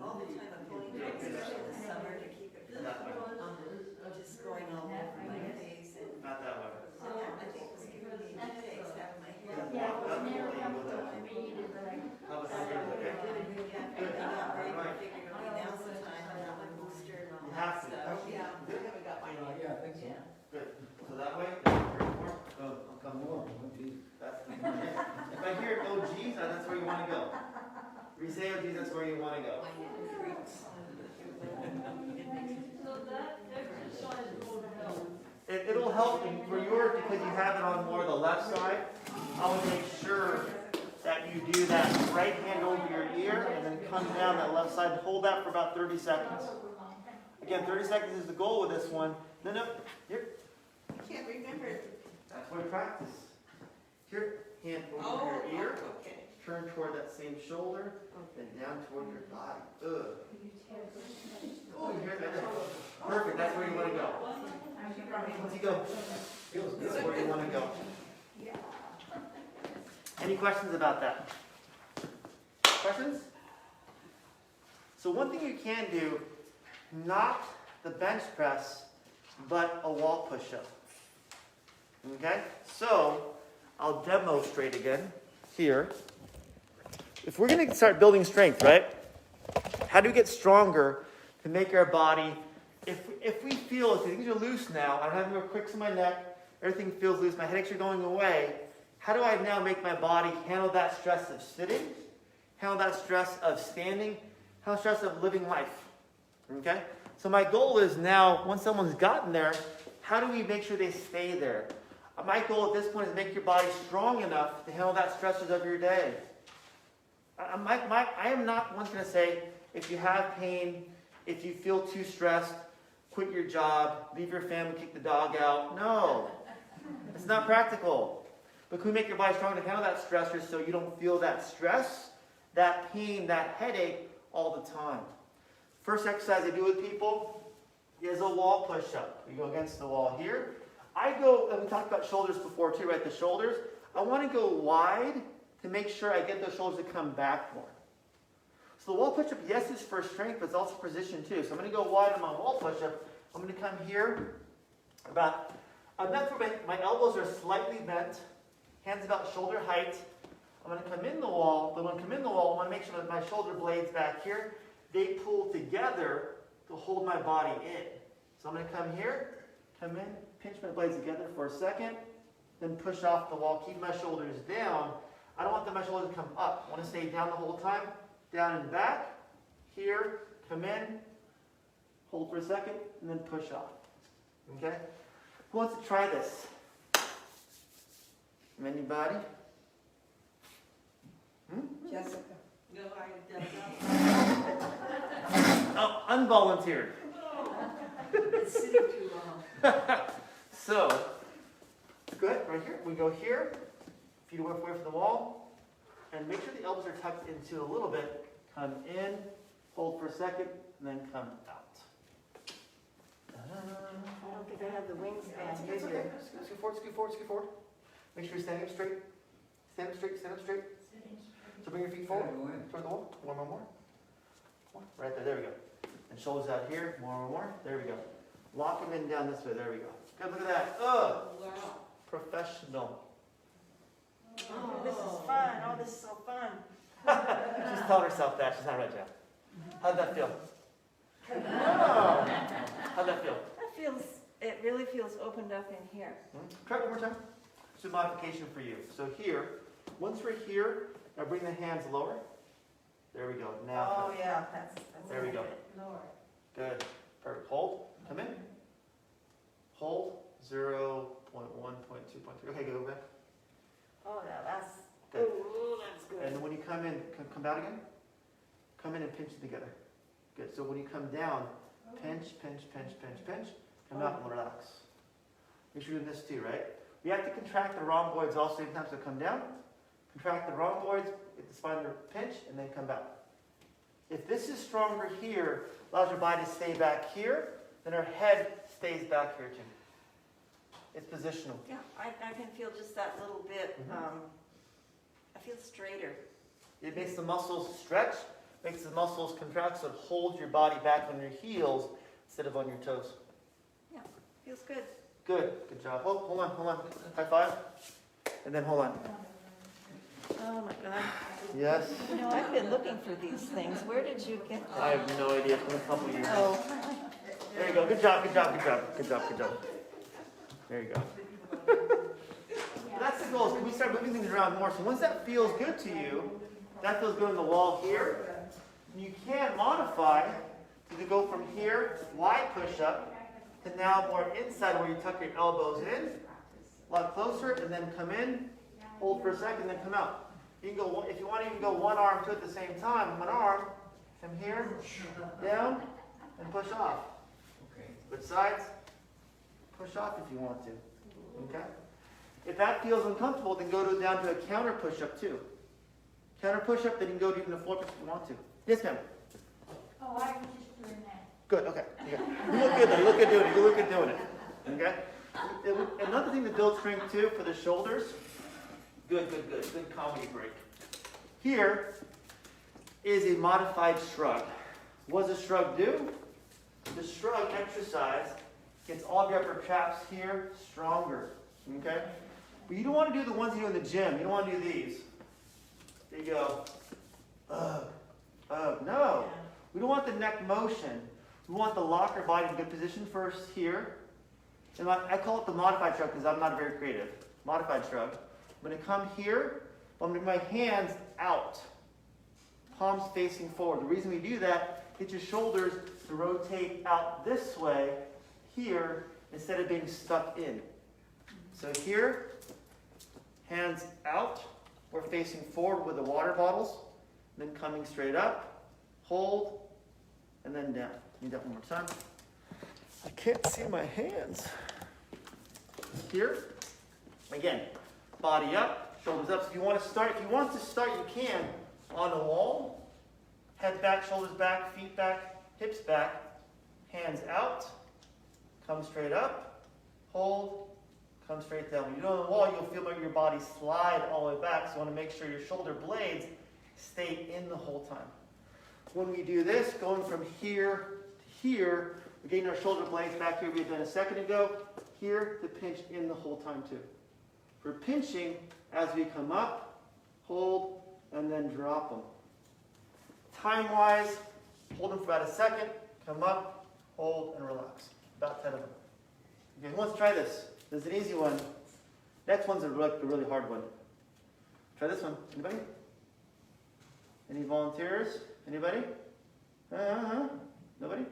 all the time a ponytail, especially in the summer to keep it Not that way. just going all over my face and Not that way. that I think was giving me a headache, having my hair. Yeah, That's it's never cool. come to me, but I. How about that? Okay. Yeah, I got ready to figure, okay, now's the time, I got my booster and all You that have to. stuff. Yeah, I haven't got mine yet. Yeah, I think so. Yeah. Good. So that way, there's more. Boom. I'll come more. More, oh, geez. That's the If I hear oh geez, that's where you want to go. If you say oh geez, that's where you want to go. My neck creaks. So that exercise will help. It'll help for yours because you have it on more the left side. I would make sure that you do that right hand over your ear and then come down that left side. Hold that for about 30 seconds. Again, 30 seconds is the goal with this one. No, here. I can't remember. That's why we practice. Here, hand over Oh, your ear. okay. Turn toward that same shoulder, then down toward your body. Ugh. Oh, you hear that? Perfect. That's where you want to go. Once you go, Feels good. that's where you want to go. Any questions about that? Questions? So one thing you can do, not the bench press, but a wall push-up. Okay? So, I'll demonstrate again here. If we're going to start building strength, right? How do we get stronger to make our body, if we feel, if things are loose now, I'm having more quicks in my neck, everything feels loose, my headaches are going away, how do I now make my body handle that stress of sitting, handle that stress of standing, handle the stress of living life? Okay? So my goal is now, once someone's gotten there, how do we make sure they stay there? My goal at this point is make your body strong enough to handle that stresses of your day. I am not once going to say, if you have pain, if you feel too stressed, quit your job, leave your family, kick the dog out. No. It's not practical. But can we make your body strong to handle that stressor so you don't feel that stress, that pain, that headache all the time? First exercise I do with people is a wall push-up. We go against the wall here. I go, and we talked about shoulders before too, right? The shoulders. I want to go wide to make sure I get those shoulders to come back more. So the wall push-up, yes, is for strength, but it's also position too. So I'm going to go wide on my wall push-up. I'm going to come here about, my elbows are slightly bent, hands about shoulder height. I'm going to come in the wall, but when I come in the wall, I want to make sure that my shoulder blades back here, they pull together to hold my body in. So I'm going to come here, come in, pinch my blades together for a second, then push off the wall, keep my shoulders down. I don't want my shoulders to come up. I want to stay down the whole time, down and back, here, come in, hold for a second, and then push off. Okay? Who wants to try this? Anybody? Jessica. Go higher, Oh, unvolunteered. It's sitting too long. So, good, right here. We go here, feet away from the wall, and make sure the elbows are tucked into a little bit. Come in, hold for a second, and then come out. I don't think I have the wingspan. It's okay. Scoot forward, scoot forward, scoot forward. Make sure you're standing up straight. Stand up straight, stand up straight. So bring your feet forward. Toward the wall. One more. Right there, there we go. And shoulders out here. More. There we go. Lock them in down this way. There we go. Good, look at that. Wow. Professional. Oh, this is fun. Oh, this is so fun. She's telling herself that. She's not right, Jeff. How'd that feel? Oh. How'd that feel? It really feels opened up in here. Try it one more time. It's a modification for you. So here, once we're here, now bring the hands lower. There we go. Now, Oh, yeah, that's there we go. Lower. Good. Perfect. Hold. Come in. Hold. 0.1, 0.2, 0.3. Okay, go back. Oh, that's Good. Ooh, that's good. And when you come in, come out again. Come in and pinch it together. Good. So when you come down, pinch. Come out and relax. Make sure you're doing this too, right? We have to contract the rhomboids also sometimes to come down. Contract the rhomboids, get the spine to pinch, and then come back. If this is stronger here, allows your body to stay back here, then our head stays back here too. It's positional. Yeah, I can feel just that little bit. I feel straighter. It makes the muscles stretch, makes the muscles contract, so it holds your body back on your heels instead of on your toes. Yeah, feels good. Good job. Hold on. High five. And then hold on. Oh my God. Yes. You know, I've been looking for these things. Where did you get them? I have no idea. It's been a couple years. Oh. There you go. Good job. There you go. That's the goal. Is can we start moving things around more? So once that feels good to you, that feels good on the wall here. You can modify to go from here, wide push-up, to now more inside where you tuck your elbows in, a lot closer, and then come in, hold for a second, then come out. You can go, if you want to even go one arm to at the same time, one arm, come here, down, and push off. Switch sides, push off if you want to. Okay? If that feels uncomfortable, then go down to a counter push-up too. Counter push-up, then you can go to even a floor push if you want to. Yes, ma'am. Oh, I was just doing that. Good, okay. You look good though. You look good doing it. Okay? Another thing to build strength too for the shoulders. Good comedy break. Here is a modified shrug. What does a shrug do? The shrug exercise gets all of your upper traps here stronger. Okay? But you don't want to do the ones you do in the gym. You don't want to do these. There you go. No. We don't want the neck motion. We want the locker body in good position first here. And I call it the modified shrug because I'm not very creative. Modified shrug. I'm going to come here. I'm going to bring my hands out. Palms facing forward. The reason we do that, get your shoulders to rotate out this way here instead of being stuck in. So here, hands out. We're facing forward with the water bottles. Then coming straight up. Hold. And then down. Need that one more time. I can't see my hands. Here. Again, body up, shoulders up. So if you want to start, you can on the wall. Head back, shoulders back, feet back, hips back, hands out, come straight up, hold, come straight down. When you do it on the wall, you'll feel like your body slide all the way back. So you want to make sure your shoulder blades stay in the whole time. When we do this, going from here to here, we're getting our shoulder blades back here we had done a second ago, here to pinch in the whole time too. We're pinching as we come up, hold, and then drop them. Time-wise, hold them for about a second, come up, hold, and relax. About 10 of them. Okay, who wants to try this? This is an easy one. Next one's a really hard one. Try this one. Anybody? Any volunteers? Anybody? Nobody?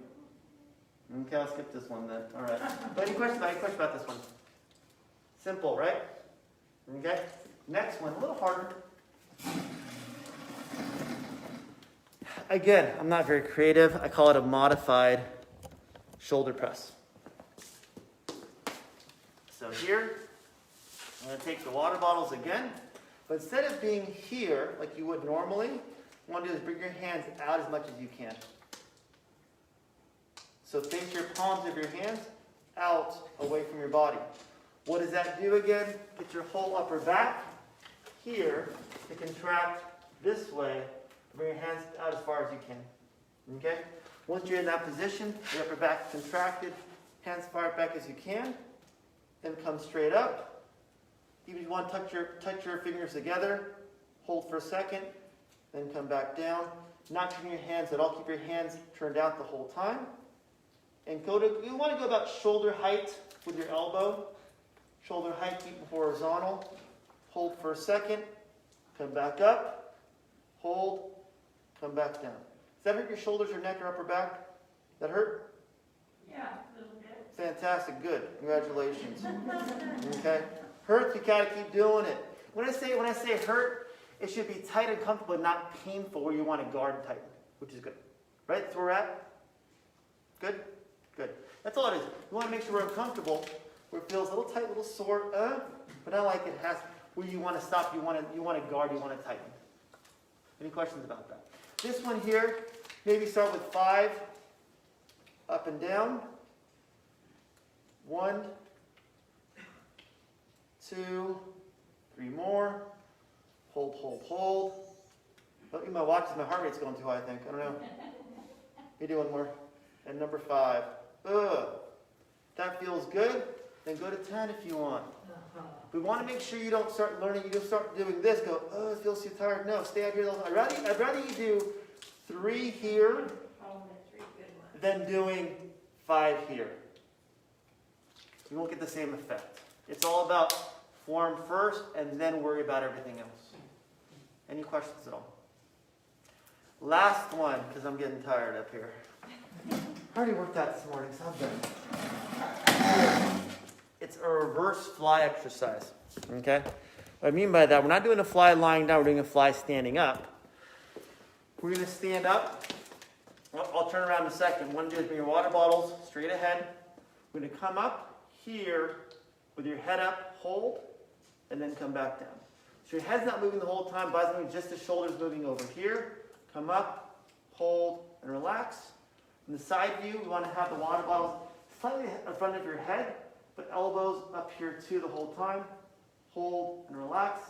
Okay, I'll skip this one then. All right. But any questions about this one? Simple, right? Okay. Next one, a little harder. Again, I'm not very creative. I call it a modified shoulder press. So here, I'm going to take the water bottles again, but instead of being here like you would normally, what you want to do is bring your hands out as much as you can. So face your palms of your hands out away from your body. What does that do again? Get your whole upper back here to contract this way. Bring your hands out as far as you can. Okay? Once you're in that position, your upper back contracted, hands as far back as you can, then come straight up. Even if you want to touch your fingers together, hold for a second, then come back down. Not turning your hands at all. Keep your hands turned out the whole time. And you want to go about shoulder height with your elbow. Shoulder height, keep it horizontal. Hold for a second. Come back up. Hold. Come back down. Does that hurt your shoulders or neck or upper back? That hurt? Yeah, a little bit. Fantastic. Good. Congratulations. Okay. Hurts, you gotta keep doing it. When I say hurt, it should be tight and comfortable, but not painful where you want to guard and tighten, which is good. Right? That's where we're at? Good? Good. That's all it is. You want to make sure we're uncomfortable, where it feels a little tight, a little sore, but not like it has, where you want to stop, you want to guard, you want to tighten. Any questions about that? This one here, maybe start with 5, up and down. 1, 2, 3 more. Hold, hold, hold. Look at my watch, my heart rate's going too high, I think. I don't know. Maybe one more. And number 5. Ugh. That feels good? Then go to 10 if you want. We want to make sure you don't start learning, you don't start doing this, go, oh, it feels too tired. No, stay out here the whole time. I'd rather you do 3 here Oh, that's 3 good ones. than doing 5 here. You won't get the same effect. It's all about form first and then worry about everything else. Any questions at all? Last one, because I'm getting tired up here. I already worked out this morning, so I'm done. It's a reverse fly exercise. Okay? What I mean by that, we're not doing a fly lying down, we're doing a fly standing up. We're going to stand up. I'll turn around in a second. What I'm going to do is bring your water bottles straight ahead. We're going to come up here with your head up, hold, and then come back down. So your head's not moving the whole time, body's moving, just the shoulders moving over here. Come up, hold, and relax. In the side view, we want to have the water bottles slightly in front of your head, but elbows up here too the whole time. Hold and relax.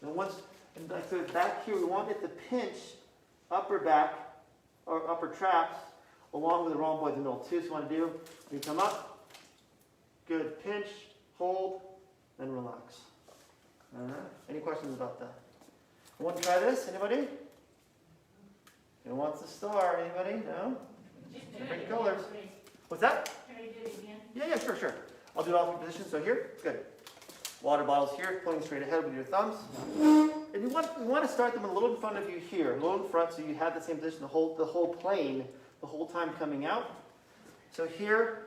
And like so back here, we want it to pinch upper back or upper traps along with the rhomboid in the middle too. So you want to do, you come up, good, pinch, hold, and relax. All right. Any questions about that? You want to try this? Anybody? Who wants to start? Anybody? No? Different colors. What's that? Can I do it again? Yeah, sure. I'll do all 3 positions. So here, good. Water bottles here, pointing straight ahead with your thumbs. And you want to start them a little in front of you here, a little in front, so you have the same position, the whole plane, the whole time coming out. So here,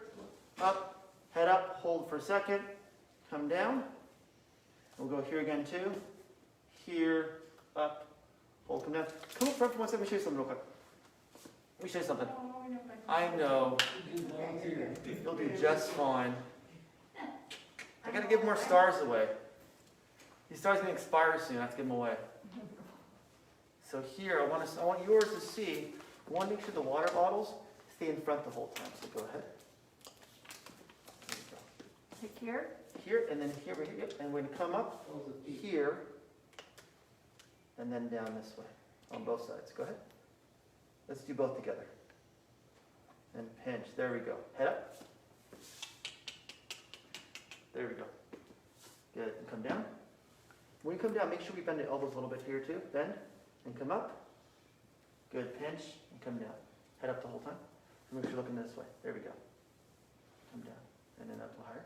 up, head up, hold for a second, come down. We'll go here again too. Here, up, hold, come down. Come up front for 1 second. Let me show you something real quick. Let me show you something. I know. You'll do just fine. I gotta give more stars away. These stars are gonna expire soon. I have to give them away. So here, I want yours to see. I want to make sure the water bottles stay in front the whole time. So go ahead. There you go. Take here. Here and then here, right here. Yep. And we're gonna come up here and then down this way on both sides. Go ahead. Let's do both together. And pinch. There we go. Head up. There we go. Good. And come down. When you come down, make sure we bend the elbows a little bit here too. Bend and come up. Good. Pinch and come down. Head up the whole time. Make sure you're looking this way. There we go. Come down. And then up to higher.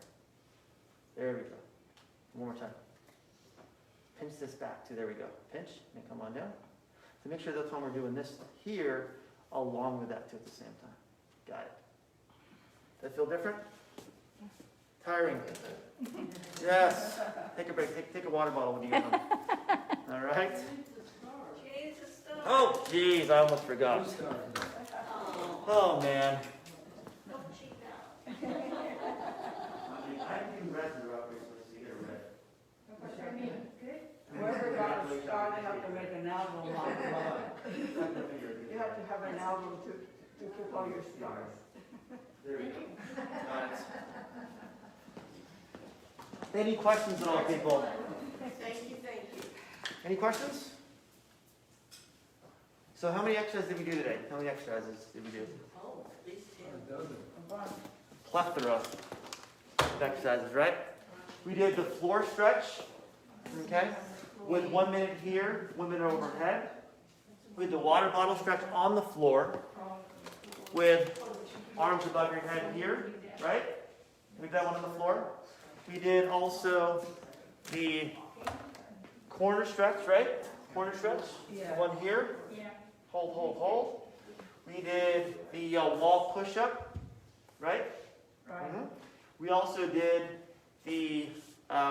There we go. One more time. Pinch this back too. There we go. Pinch and come on down. So make sure that's when we're doing this here along with that too at the same time. Got it. Does that feel different? Tiring? Yes. Take a break. Take a water bottle when you get home. All right? Change the stuff. Oh, geez. I almost forgot. Oh, man. Don't cheat out. I didn't even read the rock recently, so you get a red. make an album on it. You have to have an album to keep all your stars. There we go. Got it. Any questions at all, people? Thank you, thank you. Any questions? So how many exercises did we do today? How many exercises did we do? Oh, at least 10. A dozen. Plethora of exercises, right? We did the floor stretch, okay, with 1 minute here, 1 minute overhead. We did the water bottle stretch on the floor with arms above your head here, right? We did that one on the floor. We did also the corner stretch, right? Corner stretch, Yeah. one here. Yeah. Hold, hold, hold. We did the wall push-up, right? Right. Mhm. We also did the,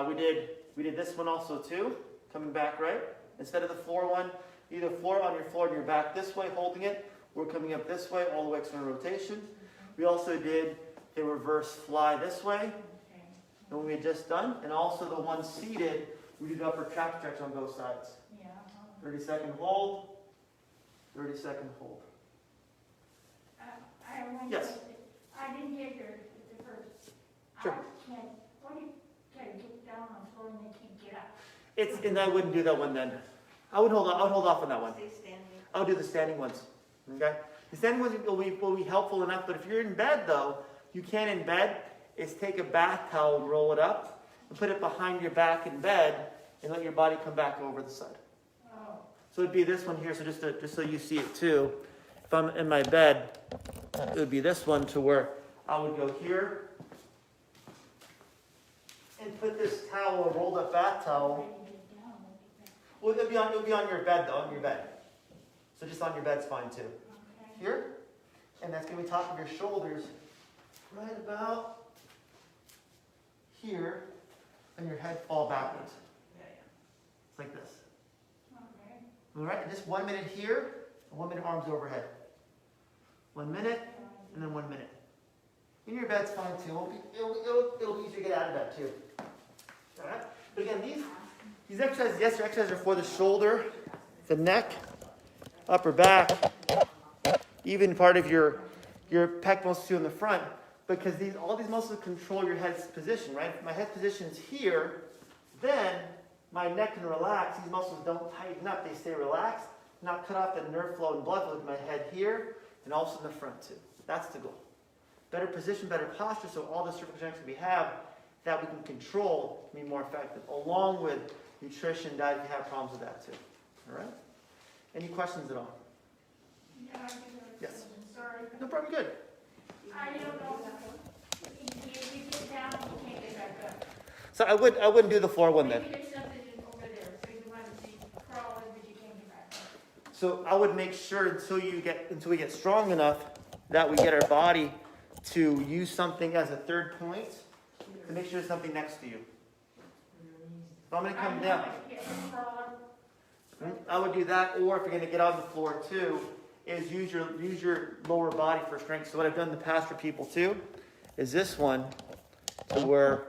we did this one also too, coming back, right? Instead of the floor one, either floor on your back this way, holding it, we're coming up this way, all the way external rotation. We also did the reverse fly this way, the one we had just done, and also the one seated, we did upper trap stretch on both sides. Yeah. 30-second hold, 30-second hold. I have one Yes. question. I didn't get your, the first. Sure. I can't, what do you, can get down on the floor and they can't get up? And I wouldn't do that one then. I would hold off on that one. Stay standing. I'll do the standing ones. Okay? The standing ones will be helpful enough, but if you're in bed though, you can in bed is take a bath towel, roll it up, and put it behind your back in bed, and let your body come back over the side. Oh, So it'd be this one here, so just so you see it too. If I'm in my bed, it would be this one to where I would go here and put this towel, a rolled up bath towel. ready to get down, look at Well, it'll be on your bed though, on your bed. So just on your bed's fine too. that. Okay. Here, and that's gonna be top of your shoulders, right about here, and your head fall backwards. It's like this. Okay. All right, and just 1 minute here, and 1 minute arms overhead. 1 minute, and then 1 minute. In your bed's fine too. It'll be easier to get out of bed too. All right. But again, these exercises, yes, your exercises are for the shoulder, the neck, upper back, even part of your pec muscles too in the front, because all these muscles control your head's position, right? If my head position is here, then my neck can relax. These muscles don't tighten up; they stay relaxed, not cut off the nerve flow and blood flow to my head here, and also in the front too. That's the goal. Better position, better posture, so all the cervical strengths we have that we can control can be more effective, along with nutrition, diet, if you have problems with that too. All right? Any questions at all? Yeah, I do have a Yes. question. Sorry. No problem, good. I don't know. If you get down, you can't get back up. So I wouldn't do the floor one then. Maybe there's something over there, so you want to see crawling, but you can't get back up. So I would make sure until we get strong enough that we get our body to use something as a third point to make sure there's something next to you. So I'm going to come down. I would do that, or if you're going to get on the floor too, is use your lower body for strength. So what I've done in the past for people too is this one, to where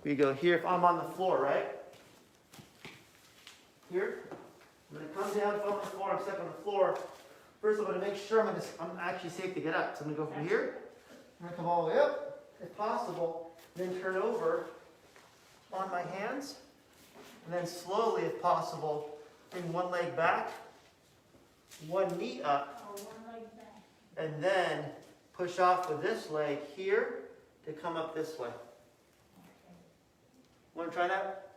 we go here. If I'm on the floor, right? Here, I'm going to come down. If I'm on the floor, I'm stepping on the floor. First, I'm going to make sure I'm actually safe to get up. So I'm going to go from here. I'm going to come all the way up, if possible, then turn over on my hands, and then slowly, if possible, bring one leg back, one knee up, Or one leg back. and then push off with this leg here to come up this way. Want to try that?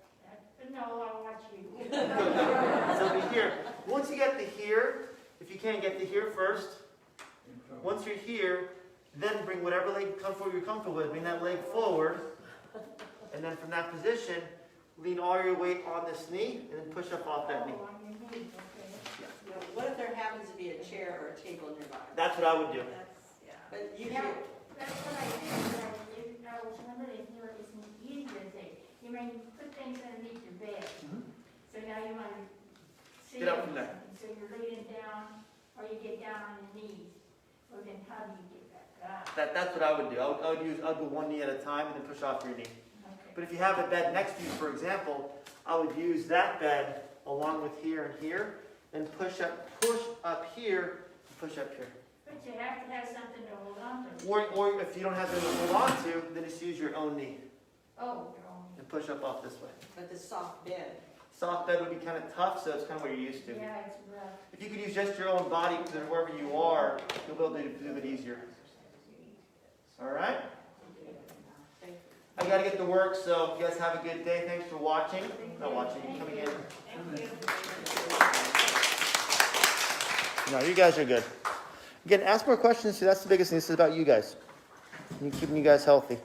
No, I'll watch you. So be here. Once you get to here, if you can't get to here first, once you're here, then bring whatever leg you're comfortable with. Bring that leg forward, and then from that position, lean all your weight on this knee, and then push up off that knee. Oh, on your knees, okay. Now, what if there happens to be a chair or a table nearby? That's what I would do. But you Yeah, can't, that's what I did, but I was wondering if there is an easier thing. You mean, put things underneath your bed. Mhm. So now you want to see. Get up from there. something. So you're laying down, or you get down on your knees. Well, then how do you get back up? That's what I would do. I would go one knee at a time and then push off your knee. Okay. But if you have a bed next to you, for example, I would use that bed along with here and here, and push up here, push up here. But you have to have something to hold on to. Or if you don't have something to hold on to, then just use your own knee Oh, your own. and push up off this way. But the soft bed. Soft bed would be kind of tough, so it's kind of what you're used to. Yeah, it's rough. If you could use just your own body, then wherever you are, you'll be able to do it easier. All right? I got to get to work, so you guys have a good day. Thanks for watching. Not watching, coming in. Thank you. No, you guys are good. Again, ask more questions. That's the biggest thing. This is about you guys. And keeping you guys healthy.